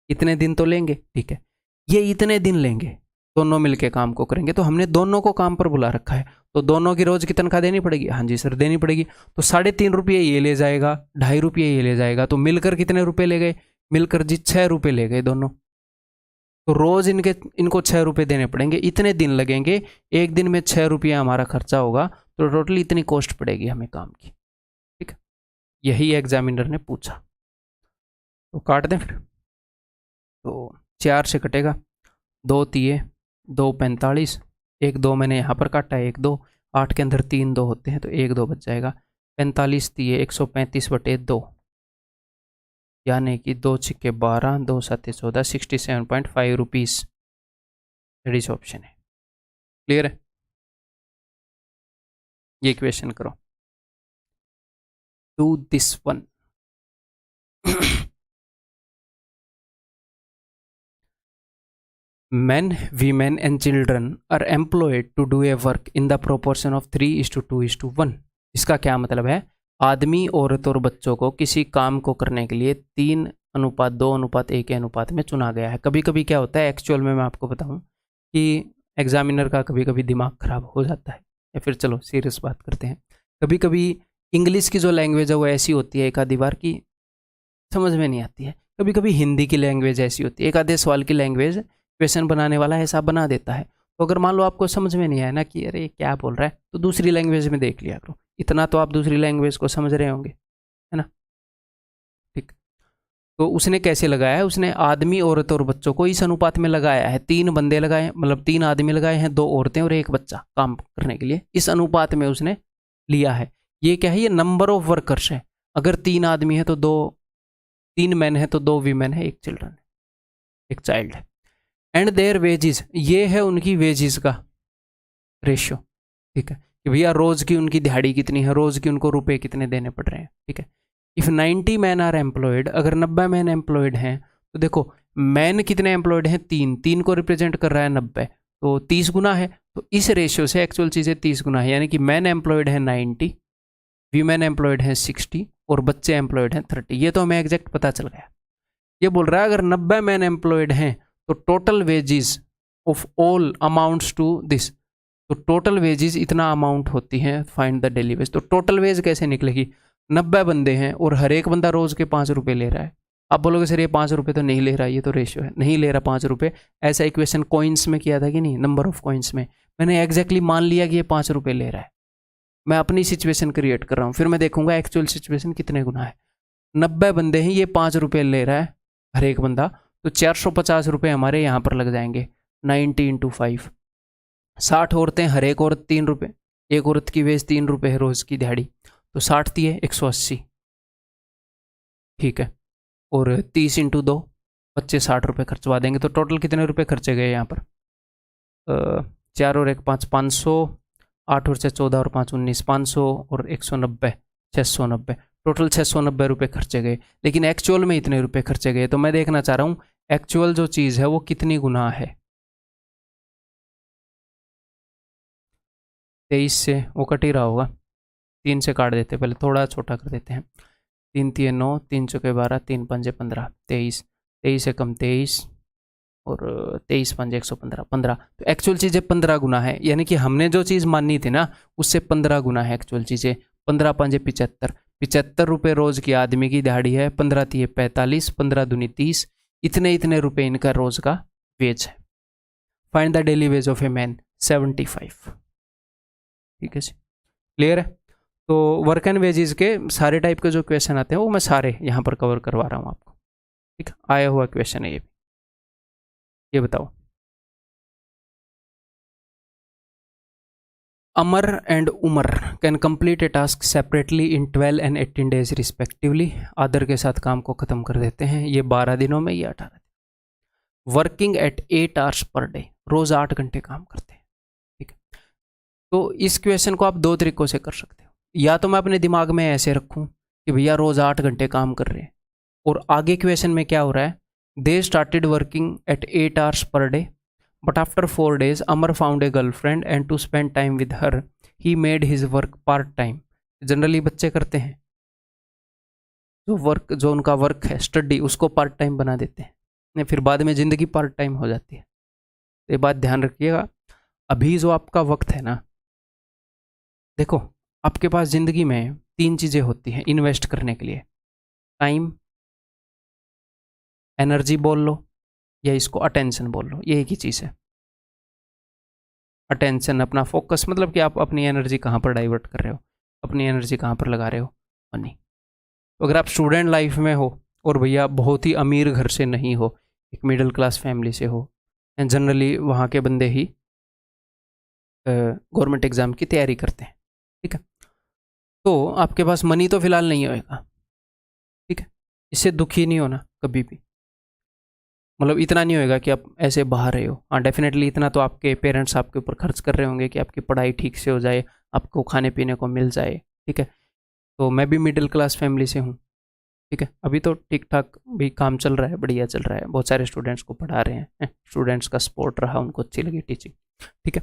इतने दिन तो लेंगे, ठीक है, ये इतने दिन लेंगे, दोनों मिलके काम को करेंगे, तो हमने दोनों को काम पर बुला रखा है, तो दोनों की रोज की तनख्वाह देनी पड़ेगी, हाँ जी सर देनी पड़ेगी, तो 3.5 रुपये ये ले जाएगा, 2.5 रुपये ये ले जाएगा, तो मिलकर कितने रुपए ले गए, मिलकर जी 6 रुपये ले गए दोनों, तो रोज इनको 6 रुपये देने पड़ेंगे, इतने दिन लगेंगे, एक दिन में 6 रुपये हमारा खर्चा होगा, तो टोटल इतनी कॉस्ट पड़ेगी हमें काम की। ठीक है, यही एग्जामिनर ने पूछा, तो काट दें फिर, तो 4 से कटेगा, 2 3 2 45, 1 2 मैंने यहाँ पर काटा है, 1 2, 8 के अंदर 3 2 होते हैं, तो 1 2 बच जाएगा, 45 3 135/2, यानी कि 2 6 12, 2 7 14, 67.5 रुपीज़, रेडी ऑप्शन है। क्लियर है, ये क्वेश्चन करो, do this one. Men, women and children are employed to do a work in the proportion of 3:2:1। इसका क्या मतलब है, आदमी औरत और बच्चों को किसी काम को करने के लिए 3:2:1 के अनुपात में चुना गया है। कभी कभी क्या होता है एक्चुअल में, मैं आपको बताऊं कि एग्जामिनर का कभी कभी दिमाग खराब हो जाता है, या फिर चलो सीरियस बात करते हैं, कभी कभी इंग्लिश की जो लैंग्वेज है वो ऐसी होती है एक आधी बार की समझ में नहीं आती है, कभी कभी हिंदी की लैंग्वेज ऐसी होती है, एक आधे सवाल की लैंग्वेज क्वेश्चन बनाने वाला ऐसा बना देता है, तो अगर मान लो आपको समझ में नहीं आया ना कि अरे क्या बोल रहा है, तो दूसरी लैंग्वेज में देख लिया करो, इतना तो आप दूसरी लैंग्वेज को समझ रहे होंगे, है ना। ठीक, तो उसने कैसे लगाया है, उसने आदमी औरत और बच्चों को इस अनुपात में लगाया है, 3 बंदे लगाए, मतलब 3 आदमी लगाए हैं, 2 औरतें और 1 बच्चा काम करने के लिए, इस अनुपात में उसने लिया है। ये क्या है, ये नंबर ऑफ वर्कर्स है, अगर 3 आदमी है तो 3 मैन है तो 2 वीमेन है, 1 चिल्ड्रन है, 1 चाइल्ड है। एंड देयर वेजेस, ये है उनकी वेजेस का रेशियो, ठीक है, कि भैया रोज की उनकी दिहाड़ी कितनी है, रोज की उनको रुपए कितने देने पड़ रहे हैं। ठीक है, इफ 90 मैन आर एम्प्लॉयड, अगर 90 मैन एम्प्लॉयड हैं, तो देखो मैन कितने एम्प्लॉयड हैं, 3 को रिप्रेजेंट कर रहा है 90, तो 30 गुना है, तो इस रेशियो से एक्चुअल चीज़ें 30 गुना है, यानी कि मैन एम्प्लॉयड है 90, वीमेन एम्प्लॉयड है 60 और बच्चे एम्प्लॉयड हैं 30। ये तो हमें एग्जैक्ट पता चल गया। ये बोल रहा है अगर 90 मैन एम्प्लॉयड हैं तो total wages of all amounts to this, तो टोटल वेजेस इतना अमाउंट होती है, फाइंड द डेली वेज। तो टोटल वेज कैसे निकलेगी, 90 बंदे हैं और हर एक बंदा रोज के 5 रुपये ले रहा है। आप बोलोगे सर ये 5 रुपये तो नहीं ले रहा, ये तो रेशियो है, नहीं ले रहा 5 रुपये। ऐसा इक्वेशन कॉइन्स में किया था कि नहीं, नंबर ऑफ कॉइन्स में मैंने एग्जैक्टली मान लिया कि ये 5 रुपये ले रहा है, मैं अपनी सिचुएशन क्रिएट कर रहा हूँ, फिर मैं देखूंगा एक्चुअल सिचुएशन कितने गुना है। 90 बंदे हैं, ये 5 रुपये ले रहा है हर एक बंदा, तो 450 रुपये हमारे यहाँ पर लग जाएंगे, 90 × 5। 60 औरतें, हर एक औरत 3 रुपये, एक औरत की वेज 3 रुपये है रोज की दिहाड़ी, तो 60 × 180, ठीक है, और 30 × 2 बच्चे 60 रुपये खर्चवा देंगे, तो टोटल कितने रुपये खर्चे गए यहाँ पर, 4 और 1 5, 500, 8 और 6 14 और 5 19, 500 और 190, 690, टोटल 690 रुपये खर्चे गए। लेकिन एक्चुअल में इतने रुपये खर्चे गए, तो मैं देखना चाह रहा हूँ एक्चुअल जो चीज़ है वो कितनी गुना है। 23 से वो कट ही रहा होगा, 3 से काट देते, पहले थोड़ा छोटा कर देते हैं। 3 तिये 9, 3 चौके 12, 3 पंजे 15, 23, 23 से कम 23 और 23 पंजे 115, 15। तो एक्चुअल चीज़ें 15 गुना है, यानी कि हमने जो चीज़ मानी थी ना उससे 15 गुना है एक्चुअल चीज़ें। 15 पंजे 75, 75 रुपये रोज की आदमी की दिहाड़ी है। 15 तिये 45, 15 दूनी 30, इतने रुपए इनका रोज का वेज है। Find the daily ways of a man, 75। ठीक है जी, क्लियर है। तो वर्क एंड वेजेस के सारे टाइप के जो क्वेश्चन आते हैं वो मैं सारे यहाँ पर कवर करवा रहा हूँ आपको। ठीक है, आया हुआ क्वेश्चन है ये भी। ये बताओ, Amar and Umar can complete a task separately in 12 and 18 days respectively. आदर के साथ काम को खत्म कर देते हैं, ये 12 दिनों में, ये 18 दिन। Working at 8 hours per day, रोज 8 घंटे काम करते हैं। ठीक है, तो इस क्वेश्चन को आप दो तरीकों से कर सकते हो। या तो मैं अपने दिमाग में ऐसे रखूं कि भैया रोज 8 घंटे काम कर रहे हैं, और आगे क्वेश्चन में क्या हो रहा है, they started working at 8 hours per day but after 4 days Amar found a girlfriend and to spend time with her he made his work part time. Generally बच्चे करते हैं, जो उनका वर्क है स्टडी, उसको पार्ट टाइम बना देते हैं, फिर बाद में ज़िंदगी पार्ट टाइम हो जाती है। ये बात ध्यान रखिएगा। अभी जो आपका वक्त है ना, देखो आपके पास ज़िंदगी में 3 चीज़ें होती हैं इन्वेस्ट करने के लिए, टाइम, एनर्जी बोल लो या इसको अटेंशन बोल लो, ये एक ही चीज़ है। अटेंशन, अपना फोकस, मतलब कि आप अपनी एनर्जी कहाँ पर डाइवर्ट कर रहे हो, अपनी एनर्जी कहाँ पर लगा रहे हो, मनी। तो अगर आप स्टूडेंट लाइफ में हो और भैया बहुत ही अमीर घर से नहीं हो, एक मिडिल क्लास फैमिली से हो, एंड जनरली वहाँ के बंदे ही गवर्नमेंट एग्ज़ाम की तैयारी करते हैं, ठीक है, तो आपके पास मनी तो फिलहाल नहीं होएगा। ठीक है, इससे दुखी नहीं होना कभी भी, मतलब इतना नहीं होएगा कि आप ऐसे बाहर रहे हो। हाँ, डेफिनेटली इतना तो आपके पेरेंट्स आपके ऊपर खर्च कर रहे होंगे कि आपकी पढ़ाई ठीक से हो जाए, आपको खाने पीने को मिल जाए। ठीक है, तो मैं भी मिडिल क्लास फैमिली से हूँ। ठीक है, अभी तो ठीक ठाक भी काम चल रहा है, बढ़िया चल रहा है, बहुत सारे स्टूडेंट्स को पढ़ा रहे हैं, स्टूडेंट्स का सपोर्ट रहा, उनको अच्छी लगी टीचिंग। ठीक है,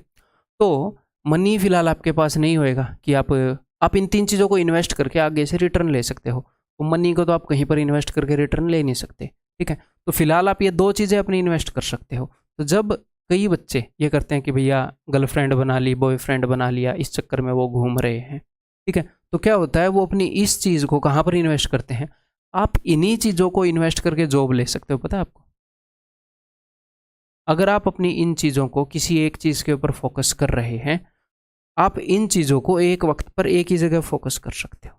तो मनी फिलहाल आपके पास नहीं होएगा कि आप इन 3 चीज़ों को इन्वेस्ट करके आगे से रिटर्न ले सकते हो। तो मनी को तो आप कहीं पर इन्वेस्ट करके रिटर्न ले नहीं सकते। ठीक है, तो फिलहाल आप ये 2 चीज़ें अपनी इन्वेस्ट कर सकते हो। तो जब कई बच्चे ये करते हैं कि भैया गर्लफ्रेंड बना ली, बॉयफ्रेंड बना लिया, इस चक्कर में वो घूम रहे हैं, ठीक है, तो क्या होता है, वो अपनी इस चीज़ को कहाँ पर इन्वेस्ट करते हैं, आप इन्हीं चीज़ों को इन्वेस्ट करके जॉब ले सकते हो। पता है आपको, अगर आप अपनी इन चीज़ों को किसी एक चीज़ के ऊपर फोकस कर रहे हैं, आप इन चीज़ों को एक वक्त पर एक ही जगह फोकस कर सकते हो।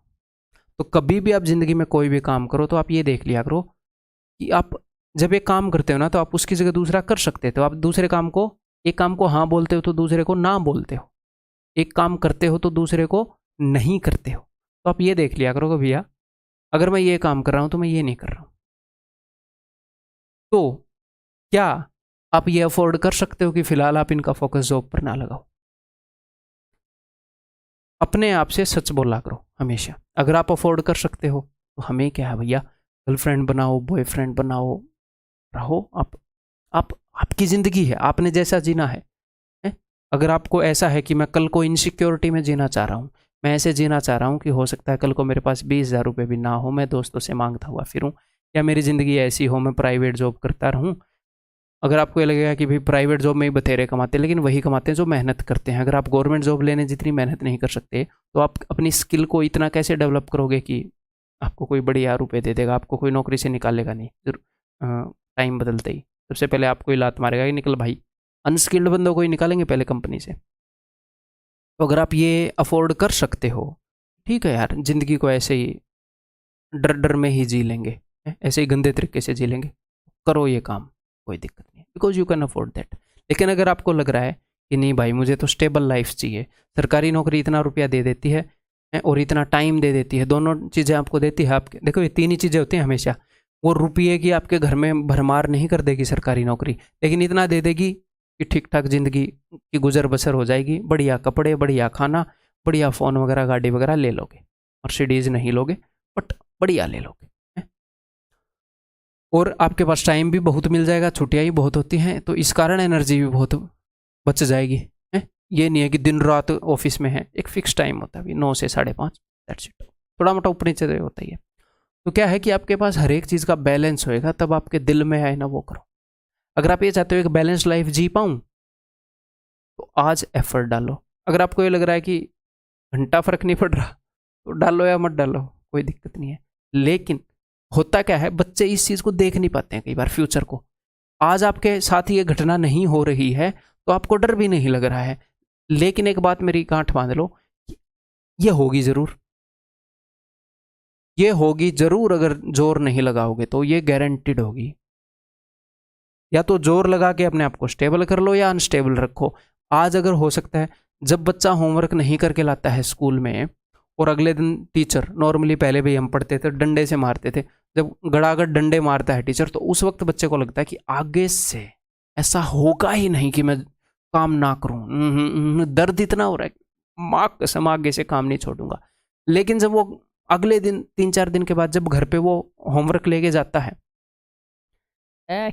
तो कभी भी आप ज़िंदगी में कोई भी काम करो तो आप ये देख लिया करो कि आप जब एक काम करते हो ना, तो आप उसकी जगह दूसरा कर सकते हो। आप दूसरे काम को, एक काम को हाँ बोलते हो तो दूसरे को ना बोलते हो, एक काम करते हो तो दूसरे को नहीं करते हो। तो आप ये देख लिया करो कि भैया अगर मैं ये काम कर रहा हूँ तो मैं ये नहीं कर रहा हूँ। तो क्या आप ये अफोर्ड कर सकते हो कि फिलहाल आप इनका फोकस जॉब पर ना लगाओ? अपने आप से सच बोला करो हमेशा। अगर आप अफोर्ड कर सकते हो तो हमें क्या है भैया, गर्लफ्रेंड बनाओ, बॉयफ्रेंड बनाओ, रहो आप आपकी ज़िंदगी है, आपने जैसा जीना है? अगर आपको ऐसा है कि मैं कल को इनसिक्योरिटी में जीना चाह रहा हूँ, मैं ऐसे जीना चाह रहा हूँ कि हो सकता है कल को मेरे पास 20,000 रुपये भी ना हो, मैं दोस्तों से मांगता हुआ फिरूँ, या मेरी ज़िंदगी ऐसी हो मैं प्राइवेट जॉब करता रहूँ। अगर आपको ये लगेगा कि भाई प्राइवेट जॉब में ही बथेरे कमाते हैं, लेकिन वही कमाते हैं जो मेहनत करते हैं। अगर आप गवर्नमेंट जॉब लेने जितनी मेहनत नहीं कर सकते, तो आप अपनी स्किल को इतना कैसे डेवलप करोगे कि आपको कोई बढ़िया रुपये दे देगा, आपको कोई नौकरी से निकालेगा नहीं टाइम बदलते ही। सबसे पहले आपको ही लात मारेगा कि निकल भाई, अनस्किल्ड बंदों को ही निकालेंगे पहले कंपनी से। तो अगर आप ये अफोर्ड कर सकते हो, ठीक है यार, ज़िंदगी को ऐसे ही डर डर में ही जी लेंगे, ऐसे ही गंदे तरीके से जी लेंगे, करो ये काम, कोई दिक्कत नहीं, because you can afford that. लेकिन अगर आपको लग रहा है कि नहीं भाई मुझे तो स्टेबल लाइफ चाहिए, सरकारी नौकरी इतना रुपया दे देती है और इतना टाइम दे देती है, दोनों चीज़ें आपको देती है, आपके देखो ये 3 ही चीज़ें होती हैं हमेशा। वो रुपये की आपके घर में भरमार नहीं कर देगी सरकारी नौकरी, लेकिन इतना दे देगी कि ठीक ठाक ज़िंदगी की गुजर बसर हो जाएगी, बढ़िया कपड़े, बढ़िया खाना, बढ़िया फ़ोन वगैरह, गाड़ी वगैरह ले लोगे, मर्सिडीज़ नहीं लोगे बट बढ़िया ले लोगे। और आपके पास टाइम भी बहुत मिल जाएगा, छुट्टियाँ ही बहुत होती हैं, तो इस कारण एनर्जी भी बहुत बच जाएगी है। ये नहीं है कि दिन रात ऑफिस में है, एक फिक्स टाइम होता है, 9 से 5:30, दैट्स इट। थोड़ा मोटा ऊपर नीचे होता ही है। तो क्या है कि आपके पास हर एक चीज़ का बैलेंस होएगा, तब आपके दिल में आए ना वो करो। अगर आप ये चाहते हो एक बैलेंस लाइफ जी पाऊँ, तो आज एफर्ट डालो। अगर आपको ये लग रहा है कि घंटा फर्क नहीं पड़ रहा, तो डालो या मत डालो, कोई दिक्कत नहीं है। लेकिन होता क्या है, बच्चे इस चीज़ को देख नहीं पाते हैं कई बार, फ्यूचर को। आज आपके साथ ये घटना नहीं हो रही है तो आपको डर भी नहीं लग रहा है, लेकिन एक बात मेरी गांठ बांध लो, ये होगी ज़रूर, ये होगी ज़रूर। अगर जोर नहीं लगाओगे तो ये गारंटीड होगी। या तो जोर लगा के अपने आप को स्टेबल कर लो या अनस्टेबल रखो। आज अगर हो सकता है, जब बच्चा होमवर्क नहीं करके लाता है स्कूल में, और अगले दिन टीचर, नॉर्मली पहले भी हम पढ़ते थे डंडे से मारते थे, जब गड़ागड़ डंडे मारता है टीचर, तो उस वक्त बच्चे को लगता है कि आगे से ऐसा होगा ही नहीं कि मैं काम ना करूं, दर्द इतना हो रहा है, माँ कसम आगे से काम नहीं छोड़ूंगा। लेकिन जब वो अगले दिन 3-4 दिन के बाद जब घर पे वो होमवर्क लेके जाता है,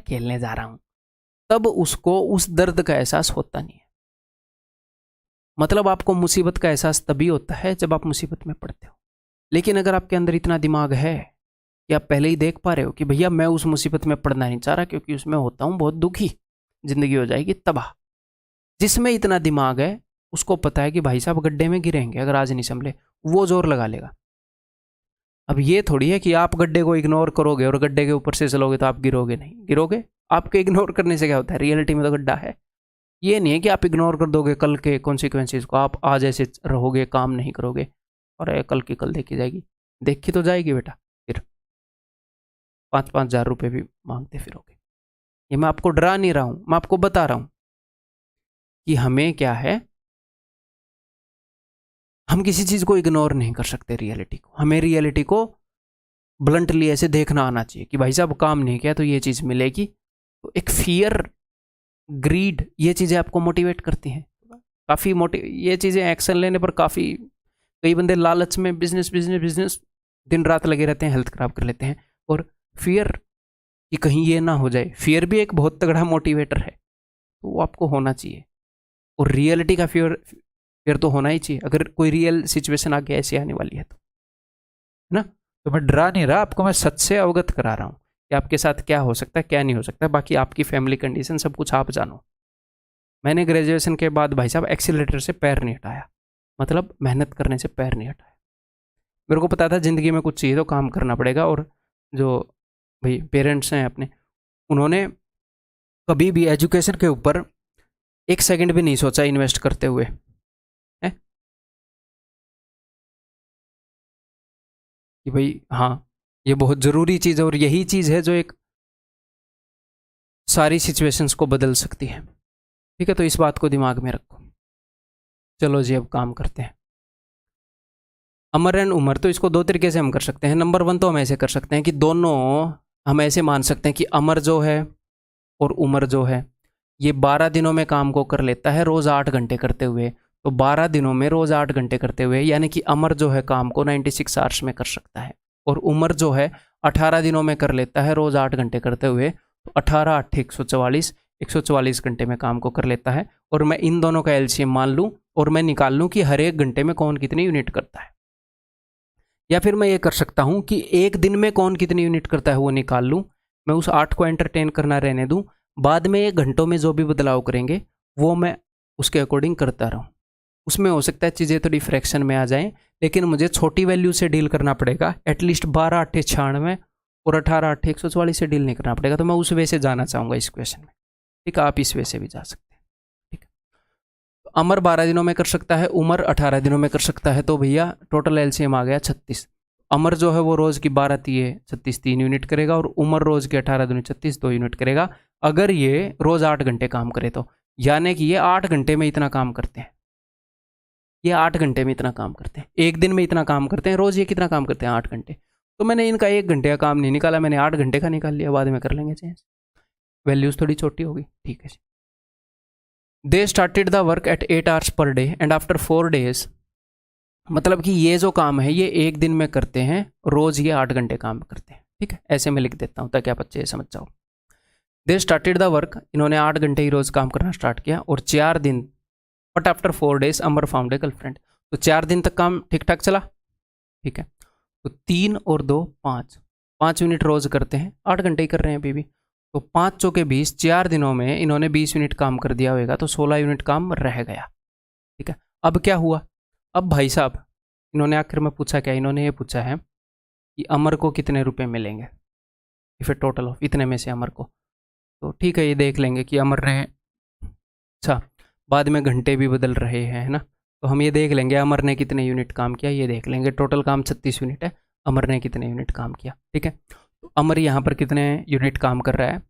खेलने जा रहा हूं, तब उसको उस दर्द का एहसास होता नहीं है। मतलब आपको मुसीबत का एहसास तभी होता है जब आप मुसीबत में पड़ते हो। लेकिन अगर आपके अंदर इतना दिमाग है कि आप पहले ही देख पा रहे हो कि भैया मैं उस मुसीबत में पड़ना नहीं चाह रहा, क्योंकि उसमें होता हूं बहुत दुखी, जिंदगी हो जाएगी तबाह। जिसमें इतना दिमाग है उसको पता है कि भाई साहब गड्ढे में गिरेंगे अगर आज नहीं संभले, वो जोर लगा लेगा। अब ये थोड़ी है कि आप गड्ढे को इग्नोर करोगे और गड्ढे के ऊपर से चलोगे तो आप गिरोगे नहीं, गिरोगे। आपके इग्नोर करने से क्या होता है, रियलिटी में तो गड्ढा है। ये नहीं है कि आप इग्नोर कर दोगे कल के कॉन्सिक्वेंसेस को, आप आज ऐसे रहोगे, काम नहीं करोगे और कल की कल देखी जाएगी। देखी तो जाएगी बेटा, फिर 5-5 हज़ार रुपये भी मांगते फिरोगे। ये मैं आपको डरा नहीं रहा हूँ, मैं आपको बता रहा हूँ कि हमें क्या है, हम किसी चीज़ को इग्नोर नहीं कर सकते रियलिटी को। हमें रियलिटी को ब्लंटली ऐसे देखना आना चाहिए कि भाई साहब काम नहीं किया तो ये चीज़ मिलेगी। तो एक फियर, ग्रीड, ये चीज़ें आपको मोटिवेट करती हैं काफ़ी। ये चीज़ें एक्शन लेने पर काफ़ी, कई बंदे लालच में बिजनेस बिजनेस बिजनेस दिन रात लगे रहते हैं, हेल्थ खराब कर लेते हैं। और फियर कि कहीं ये ना हो जाए, फियर भी एक बहुत तगड़ा मोटिवेटर है, तो वो आपको होना चाहिए। और रियलिटी का फियर तो होना ही चाहिए, अगर कोई रियल सिचुएशन आगे ऐसी आने वाली है तो, है ना। तो मैं डरा नहीं रहा, आपको मैं सच से अवगत करा रहा हूँ कि आपके साथ क्या हो सकता है क्या नहीं हो सकता। बाकी आपकी फैमिली कंडीशन सब कुछ आप जानो। मैंने ग्रेजुएशन के बाद भाई साहब एक्सीलरेटर से पैर नहीं हटाया, मतलब मेहनत करने से पैर नहीं हटाया। मेरे को पता था ज़िंदगी में कुछ चाहिए तो काम करना पड़ेगा। और जो भाई पेरेंट्स हैं अपने, उन्होंने कभी भी एजुकेशन के ऊपर 1 सेकंड भी नहीं सोचा इन्वेस्ट करते हुए है कि भाई हाँ ये बहुत ज़रूरी चीज़ है और यही चीज़ है जो एक सारी सिचुएशंस को बदल सकती है। ठीक है, तो इस बात को दिमाग में रखो। चलो जी अब काम करते हैं। अमर एंड उमर, तो इसको 2 तरीके से हम कर सकते हैं। नंबर 1 तो हम ऐसे कर सकते हैं कि दोनों हम ऐसे मान सकते हैं कि अमर जो है और उमर जो है ये 12 दिनों में काम को कर लेता है रोज़ 8 घंटे करते हुए। तो 12 दिनों में रोज़ 8 घंटे करते हुए यानी कि अमर जो है काम को 96 आवर्स में कर सकता है, और उमर जो है 18 दिनों में कर लेता है रोज़ 8 घंटे करते हुए। तो 18 8 144, 144 घंटे में काम को कर लेता है। और मैं इन दोनों का एलसीएम मान लूँ और मैं निकाल लूँ कि हर एक घंटे में कौन कितनी यूनिट करता है। या फिर मैं ये कर सकता हूँ कि एक दिन में कौन कितनी यूनिट करता है वो निकाल लूँ, मैं उस 8 को एंटरटेन करना रहने दूँ, बाद में ये घंटों में जो भी बदलाव करेंगे वो मैं उसके अकॉर्डिंग करता रहूँ। उसमें हो सकता है चीज़ें थोड़ी फ्रैक्शन में आ जाएं, लेकिन मुझे छोटी वैल्यू से डील करना पड़ेगा। एटलीस्ट 12 8 96 और 18 8 144 से डील नहीं करना पड़ेगा। तो मैं उस वे से जाना चाहूँगा इस क्वेश्चन में। ठीक है, आप इस वे से भी जा सकते हैं। ठीक है, तो अमर 12 दिनों में कर सकता है, उमर 18 दिनों में कर सकता है। तो भैया टोटल एलसीएम आ गया 36। अमर जो है वो रोज़ की 12 तिये 36 3 यूनिट करेगा, और उमर रोज़ के 18 दूनी 36 2 यूनिट करेगा। अगर ये रोज़ 8 घंटे काम करे तो, यानी कि ये 8 घंटे में इतना काम करते हैं। ये 8 घंटे में इतना काम करते हैं, एक दिन में इतना काम करते हैं। रोज़ ये कितना काम करते हैं? 8 घंटे। तो मैंने इनका 1 घंटे का काम नहीं निकाला, मैंने 8 घंटे का निकाल लिया। बाद में कर लेंगे चेंज, वैल्यूज़ थोड़ी छोटी होगी। ठीक है जी। They started the work at 8 hours per day and after 4 days, मतलब कि ये जो काम है ये एक दिन में करते हैं, रोज़ ये 8 घंटे काम करते हैं। ठीक है, ऐसे मैं लिख देता हूँ ताकि आप अच्छे से समझ जाओ। दे स्टार्टेड द वर्क, इन्होंने 8 घंटे ही रोज काम करना स्टार्ट किया और 4 दिन, but after 4 days Amar found a girlfriend. तो 4 दिन तक काम ठीक ठाक चला, ठीक है। तो 3 और 2 5, 5 यूनिट रोज करते हैं, 8 घंटे ही कर रहे हैं अभी भी। तो 5 चौके 20, 4 दिनों में इन्होंने 20 यूनिट काम कर दिया होगा, तो 16 यूनिट काम रह गया, ठीक है। अब क्या हुआ, अब भाई साहब इन्होंने आखिर में पूछा क्या, इन्होंने ये पूछा है कि अमर को कितने रुपए मिलेंगे, इफ ए टोटल ऑफ इतने में से अमर को। तो ठीक है, ये देख लेंगे कि अमर ने, अच्छा बाद में घंटे भी बदल रहे हैं, है ना। तो हम ये देख लेंगे अमर ने कितने यूनिट काम किया, ये देख लेंगे। टोटल काम 36 यूनिट है, अमर ने कितने यूनिट काम किया, ठीक है। तो अमर यहाँ पर कितने यूनिट काम कर रहा है,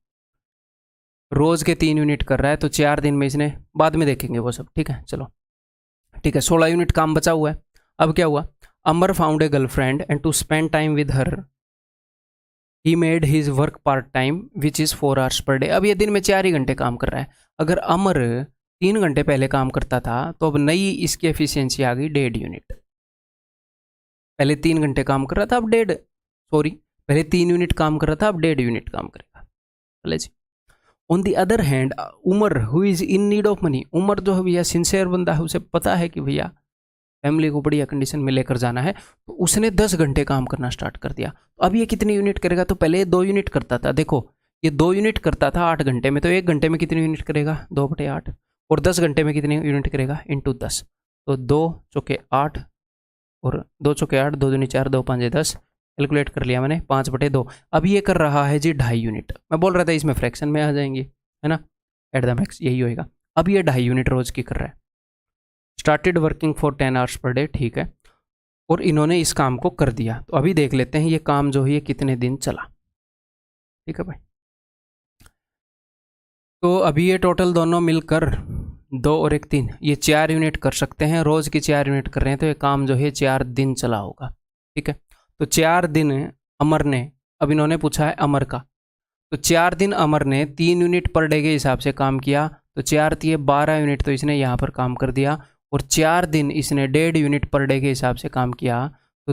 रोज़ के 3 यूनिट कर रहा है, तो 4 दिन में इसने, बाद में देखेंगे वो सब, ठीक है। चलो ठीक है, 16 यूनिट काम बचा हुआ है। अब क्या हुआ, Amar found a girlfriend and to spend time with her he made his work part time which is 4 hours per day. अब ये दिन में 4 ही घंटे काम कर रहा है। अगर अमर 3 घंटे पहले काम करता था तो अब नई इसकी एफिशिएंसी आ गई 1.5 यूनिट। पहले 3 घंटे काम कर रहा था, अब 1.5, सॉरी पहले 3 यूनिट काम कर रहा था, अब 1.5 यूनिट काम करेगा। चले जी। On the other hand Umar who is in need of money, Umar जो है भैया सिंसियर बंदा है, उसे पता है कि भैया फैमिली को बढ़िया कंडीशन में लेकर जाना है, तो उसने 10 घंटे काम करना स्टार्ट कर दिया। तो अब ये कितनी यूनिट करेगा, तो पहले 2 यूनिट करता था, देखो ये 2 यूनिट करता था 8 घंटे में, तो 1 घंटे में कितनी यूनिट करेगा 2/8, और 10 घंटे में कितनी यूनिट करेगा इंटू 10। तो 2 चौके 8 और 2 चौके 8, 2 दूनी 4, 2 5 10, कैलकुलेट कर लिया मैंने 5/2। अब ये कर रहा है जी 2.5 यूनिट। मैं बोल रहा था इसमें फ्रैक्शन में आ जाएंगी, है ना, एट द मैक्स यही होएगा। अब ये 2.5 यूनिट रोज की कर रहा है। Started working for 10 hours per day, ठीक है, और इन्होंने इस काम को कर दिया। तो अभी देख लेते हैं ये काम जो है ये कितने दिन चला, ठीक है भाई। तो अभी ये टोटल दोनों मिलकर 2 और 1 3, ये 4 यूनिट कर सकते हैं, रोज की 4 यूनिट कर रहे हैं, तो ये काम जो है 4 दिन चला होगा, ठीक है। तो 4 दिन अमर ने, अब इन्होंने पूछा है अमर का, तो 4 दिन अमर ने 3 यूनिट पर डे के हिसाब से काम किया, तो 4 तिये 12 यूनिट तो इसने यहाँ पर काम कर दिया, और 4 दिन इसने 1.5 यूनिट पर डे के हिसाब से काम किया, तो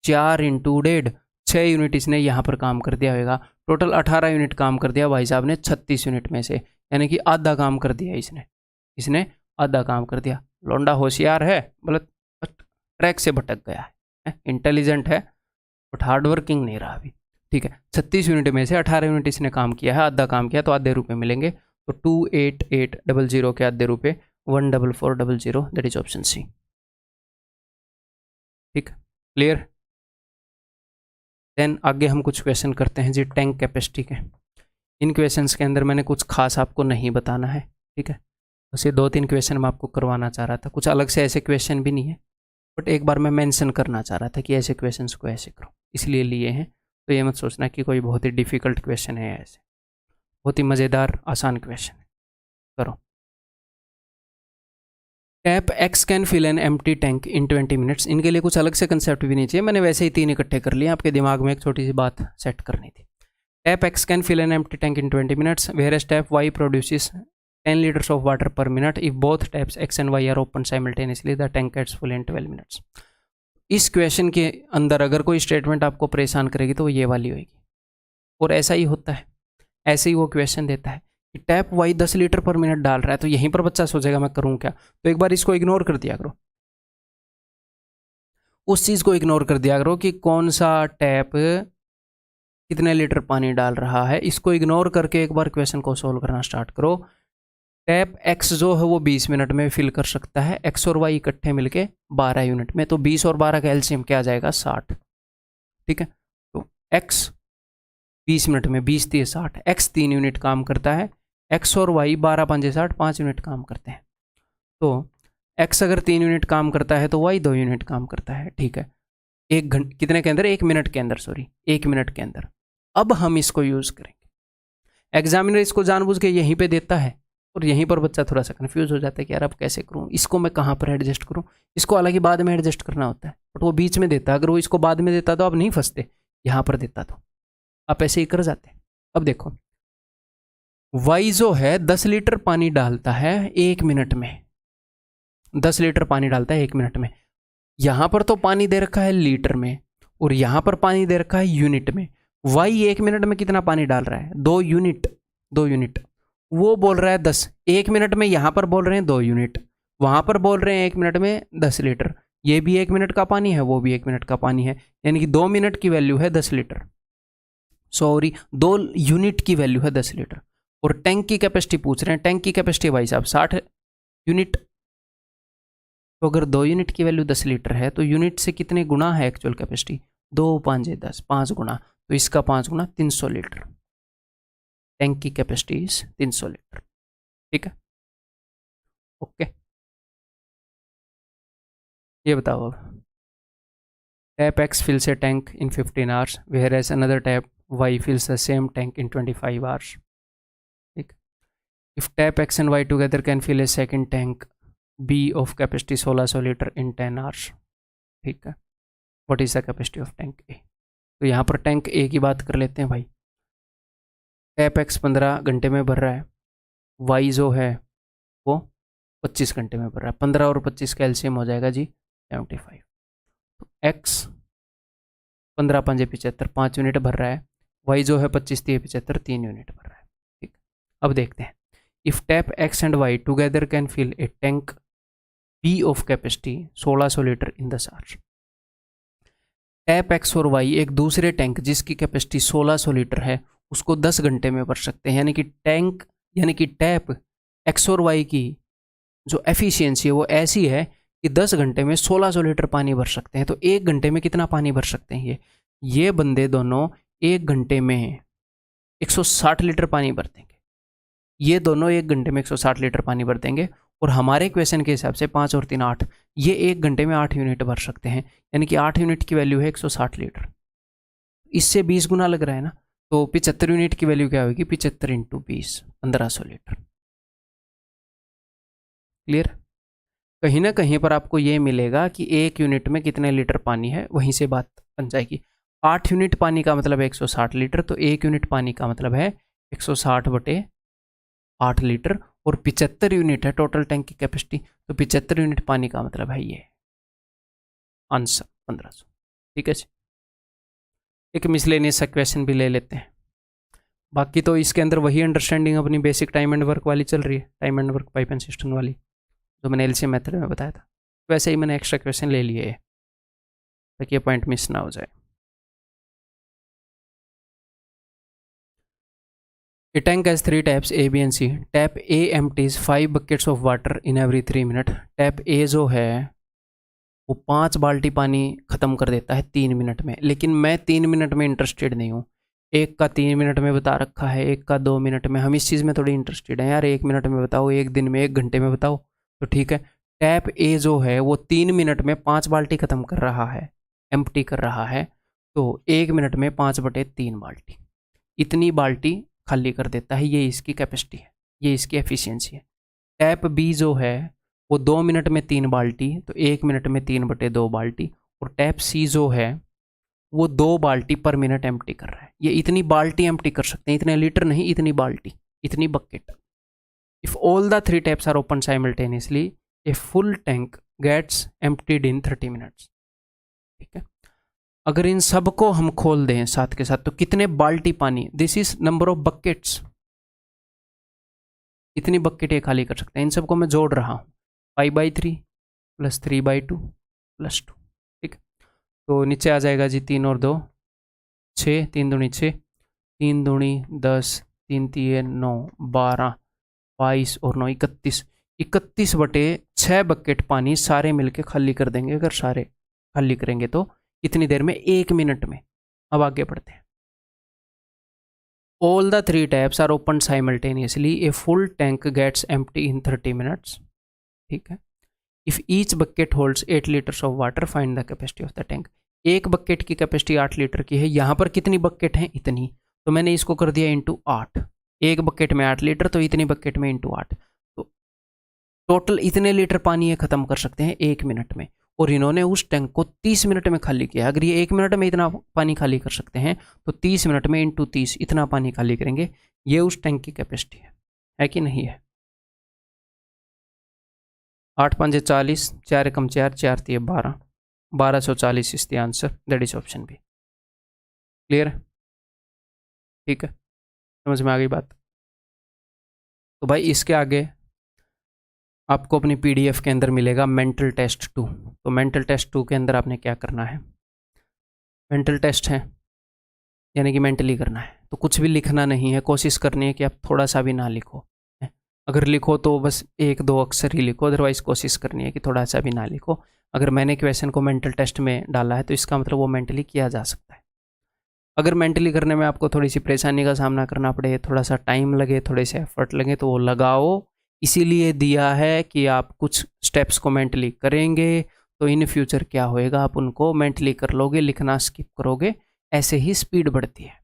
4 × 1.5 6 यूनिट इसने यहाँ पर काम कर दिया होगा। टोटल 18 यूनिट काम कर दिया भाई साहब ने 36 यूनिट में से, यानी कि आधा काम कर दिया इसने आधा काम कर दिया। लौंडा होशियार है, मतलब ट्रैक से भटक गया है, इंटेलिजेंट है, बट हार्ड वर्किंग नहीं रहा अभी, ठीक है। 36 यूनिट में से 18 यूनिट इसने काम किया है, आधा काम किया, तो आधे रुपये मिलेंगे। तो 28800 के आधे रुपये 14400, दैट इज ऑप्शन सी, ठीक, क्लियर। देन आगे हम कुछ क्वेश्चन करते हैं जी टैंक कैपेसिटी के। इन क्वेश्चंस के अंदर मैंने कुछ खास आपको नहीं बताना है, ठीक है, बस ये 2-3 क्वेश्चन मैं आपको करवाना चाह रहा था। कुछ अलग से ऐसे क्वेश्चन भी नहीं है, बट एक बार मैं मेंशन करना चाह रहा था कि ऐसे क्वेश्चंस को ऐसे करो, इसलिए लिए हैं। तो ये मत सोचना कि कोई बहुत ही डिफ़िकल्ट क्वेश्चन है, ऐसे बहुत ही मज़ेदार आसान क्वेश्चन है, करो। Tap X can fill an empty tank in 20 minutes. इनके लिए कुछ अलग से कंसेप्ट भी नहीं चाहिए, मैंने वैसे ही 3 इकट्ठे कर लिए, आपके दिमाग में एक छोटी सी बात सेट करनी थी। Tap X can fill an empty tank in 20 minutes, whereas tap Y produces 10 liters of water per minute if both taps x and y are open simultaneously the tank gets full in 12 minutes। इस question के अंदर अगर कोई statement आपको परेशान करेगी तो वो ये वाली होगी, और ऐसा ही होता है, ऐसे ही वो क्वेश्चन देता है कि tap Y 10 litre per minute डाल रहा है, तो यहीं पर बच्चा सोचेगा मैं करूं क्या, तो एक बार इसको इग्नोर कर दिया करो, उस चीज़ को इग्नोर कर दिया करो कि कौन सा टैप कितने लीटर पानी डाल रहा है, इसको इग्नोर करके एक बार क्वेश्चन को सोल्व करना स्टार्ट करो। टैप x जो है वो 20 मिनट में फिल कर सकता है, x और y इकट्ठे मिलके 12 यूनिट में, तो 20 और 12 का एलसीएम क्या आ जाएगा 60, ठीक है। तो x 20 मिनट में 20 × 60, x 3 यूनिट काम करता है, x और y 12 × 5 = 60 5 यूनिट काम करते हैं। तो x अगर 3 यूनिट काम करता है तो y 2 यूनिट काम करता है, ठीक है। 1 घंटे कितने के अंदर, 1 मिनट के अंदर, सॉरी 1 मिनट के अंदर। अब हम इसको यूज़ करेंगे, एग्जामिनर इसको जानबूझ के यहीं पे देता है, और यहीं पर बच्चा थोड़ा सा कन्फ्यूज हो जाता है कि यार अब कैसे करूँ, इसको मैं कहाँ पर एडजस्ट करूँ, इसको हालांकि बाद में एडजस्ट करना होता है, बट वो बीच में देता है। अगर वो इसको बाद में देता तो आप नहीं फंसते, यहाँ पर देता तो आप ऐसे ही कर जाते। अब देखो वाई जो है 10 लीटर पानी डालता है 1 मिनट में, 10 लीटर पानी डालता है 1 मिनट में। यहाँ पर तो पानी दे रखा है लीटर में, और यहाँ पर पानी दे रखा है यूनिट में, वाई 1 मिनट में कितना पानी डाल रहा है, 2 यूनिट, 2 यूनिट। वो बोल रहा है 10, 1 मिनट में यहाँ पर बोल रहे हैं 2 यूनिट, वहाँ पर बोल रहे हैं 1 मिनट में 10 लीटर। ये भी 1 मिनट का पानी है, वो भी 1 मिनट का पानी है, यानी कि 2 मिनट की वैल्यू है 10 लीटर, सॉरी 2 यूनिट की वैल्यू है 10 लीटर। और टैंक की कैपेसिटी पूछ रहे हैं, टैंक की कैपेसिटी भाई साहब 60 यूनिट। तो अगर 2 यूनिट की वैल्यू 10 लीटर है तो यूनिट से कितने गुना है एक्चुअल कैपेसिटी, 2 5 10, 5 गुना, तो इसका 5 गुना 300 लीटर। टैंक की कैपेसिटी इज 300 लीटर। ठीक है, ओके। ये बताओ अब, tap X fills a tank in 15 hours whereas another tap Y fills the same tank in 25 hours. ठीक, if tap X and Y together can fill a second tank B of capacity 1600 litre in 10 hours. ठीक है, what is the capacity of tank A. तो यहाँ पर tank ए की बात कर लेते हैं भाई। टैप एक्स 15 घंटे में भर रहा है, वाई जो है वो 25 घंटे में भर रहा है, 15 और 25 का एलसीएम हो जाएगा जी 75। तो एक्स 15 5 75, 5 यूनिट भर रहा है, वाई जो है 25 3 75, 3 यूनिट भर रहा है। ठीक, अब देखते हैं, if tap X and Y together can fill a tank B of capacity 1600 litre in 10 hours. Tap X और वाई एक दूसरे टैंक जिसकी कैपेसिटी 1600 लीटर है उसको 10 घंटे में भर सकते हैं, यानी कि टैंक, यानी कि टैप एक्स और वाई की जो एफिशिएंसी है वो ऐसी है कि 10 घंटे में 1600 लीटर पानी भर सकते हैं। तो 1 घंटे में कितना पानी भर सकते हैं ये बंदे दोनों 1 घंटे में 160 लीटर पानी भर देंगे। ये दोनों 1 घंटे में 160 लीटर पानी भर देंगे। और हमारे क्वेश्चन के हिसाब से 5 और 3 8, ये 1 घंटे में 8 यूनिट भर सकते हैं, यानी कि 8 यूनिट की वैल्यू है 160 लीटर। इससे 20 गुना लग रहा है ना, तो 75 यूनिट की वैल्यू क्या होगी, 75 × 20, 1500 लीटर। क्लियर। कहीं ना कहीं पर आपको ये मिलेगा कि 1 यूनिट में कितने लीटर पानी है, वहीं से बात बन जाएगी। 8 यूनिट पानी का मतलब है 160 लीटर, तो 1 यूनिट पानी का मतलब है 160/8 लीटर। और 75 यूनिट है टोटल टैंक की कैपेसिटी, तो 75 यूनिट पानी का मतलब है ये आंसर 1500। ठीक है जी, एक मिसलेनियस सा क्वेश्चन भी ले लेते हैं। बाकी तो इसके अंदर वही अंडरस्टैंडिंग अपनी बेसिक टाइम एंड वर्क वाली चल रही है, time and work pipe and system वाली जो मैंने एलसीएम मेथड में बताया था। वैसे ही मैंने एक्स्ट्रा क्वेश्चन ले लिए ताकि ये पॉइंट मिस ना हो जाए। A tank has 3 taps A, B and C. Tap A empties 5 buckets of water in every 3 minutes. Tap A जो है वो 5 बाल्टी पानी ख़त्म कर देता है 3 मिनट में, लेकिन मैं 3 मिनट में इंटरेस्टेड नहीं हूँ। एक का 3 मिनट में बता रखा है, एक का 2 मिनट में। हम इस चीज़ में थोड़ी इंटरेस्टेड हैं यार, 1 मिनट में बताओ, 1 दिन में, 1 घंटे में बताओ। तो ठीक है, टैप A जो है वो 3 मिनट में 5 बाल्टी ख़त्म कर रहा है, एम्प्टी कर रहा है। तो 1 मिनट में 5/3 बाल्टी, इतनी बाल्टी खाली कर देता है। ये इसकी कैपेसिटी है, ये इसकी एफिशिएंसी है। टैप बी जो है वो 2 मिनट में 3 बाल्टी, तो 1 मिनट में 3/2 बाल्टी। और टैप सी जो है वो 2 बाल्टी पर मिनट एम्प्टी कर रहा है। ये इतनी बाल्टी एम्प्टी कर सकते हैं, इतने लीटर नहीं, इतनी बाल्टी, इतनी bucket. If all the 3 taps are open simultaneously a full tank gets emptied in 30 minutes. ठीक है, अगर इन सबको हम खोल दें साथ के साथ तो कितने बाल्टी पानी, this is number of buckets, इतनी बकेट ये खाली कर सकते हैं। इन सबको मैं जोड़ रहा हूँ, 5/3 + 3/2 + 2। ठीक, तो नीचे आ जाएगा जी 3 और 2 6, 3 दूनी 6, 3 दूनी 10, 3 3 9, 12, 22 और 9 31, 31/6 बकेट पानी सारे मिलके खाली कर देंगे। अगर सारे खाली करेंगे तो कितनी देर में, 1 मिनट में। अब आगे बढ़ते हैं। All the 3 taps are opened simultaneously. A full tank gets empty in 30 minutes. ठीक है, If each bucket holds 8 liters of water, find the capacity of the tank. एक बकेट की कैपेसिटी 8 लीटर की है। यहाँ पर कितनी बकेट हैं, इतनी, तो मैंने इसको कर दिया × 8। एक बकेट में 8 लीटर, तो इतनी बकेट में × 8, तो टोटल इतने लीटर पानी ये खत्म कर सकते हैं 1 मिनट में। और इन्होंने उस टैंक को 30 मिनट में खाली किया। अगर ये 1 मिनट में इतना पानी खाली कर सकते हैं तो 30 मिनट में × 30 इतना पानी खाली करेंगे। ये उस टैंक की कैपेसिटी है कि नहीं है। 8 5 40, 4 × 4, 4 3 12, 1240 is the answer, that is option B. Clear है। ठीक है, समझ में आ गई बात। तो भाई इसके आगे आपको अपनी PDF के अंदर मिलेगा मेंटल टेस्ट 2। तो मेंटल टेस्ट 2 के अंदर आपने क्या करना है, मेंटल टेस्ट है यानी कि मेंटली करना है, तो कुछ भी लिखना नहीं है, कोशिश करनी है कि आप थोड़ा सा भी ना लिखो। अगर लिखो तो बस 1-2 अक्षर ही लिखो, अदरवाइज कोशिश करनी है कि थोड़ा सा भी ना लिखो। अगर मैंने क्वेश्चन को मेंटल टेस्ट में डाला है तो इसका मतलब वो मेंटली किया जा सकता है। अगर मेंटली करने में आपको थोड़ी सी परेशानी का सामना करना पड़े, थोड़ा सा टाइम लगे, थोड़े से एफर्ट लगे, तो वो लगाओ। इसीलिए दिया है कि आप कुछ स्टेप्स को मेंटली करेंगे तो इन फ्यूचर क्या होएगा, आप उनको मेंटली कर लोगे, लिखना स्किप करोगे, ऐसे ही स्पीड बढ़ती है।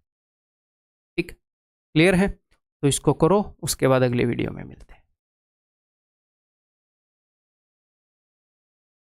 ठीक, क्लियर है? तो इसको करो, उसके बाद अगले वीडियो में मिलते हैं।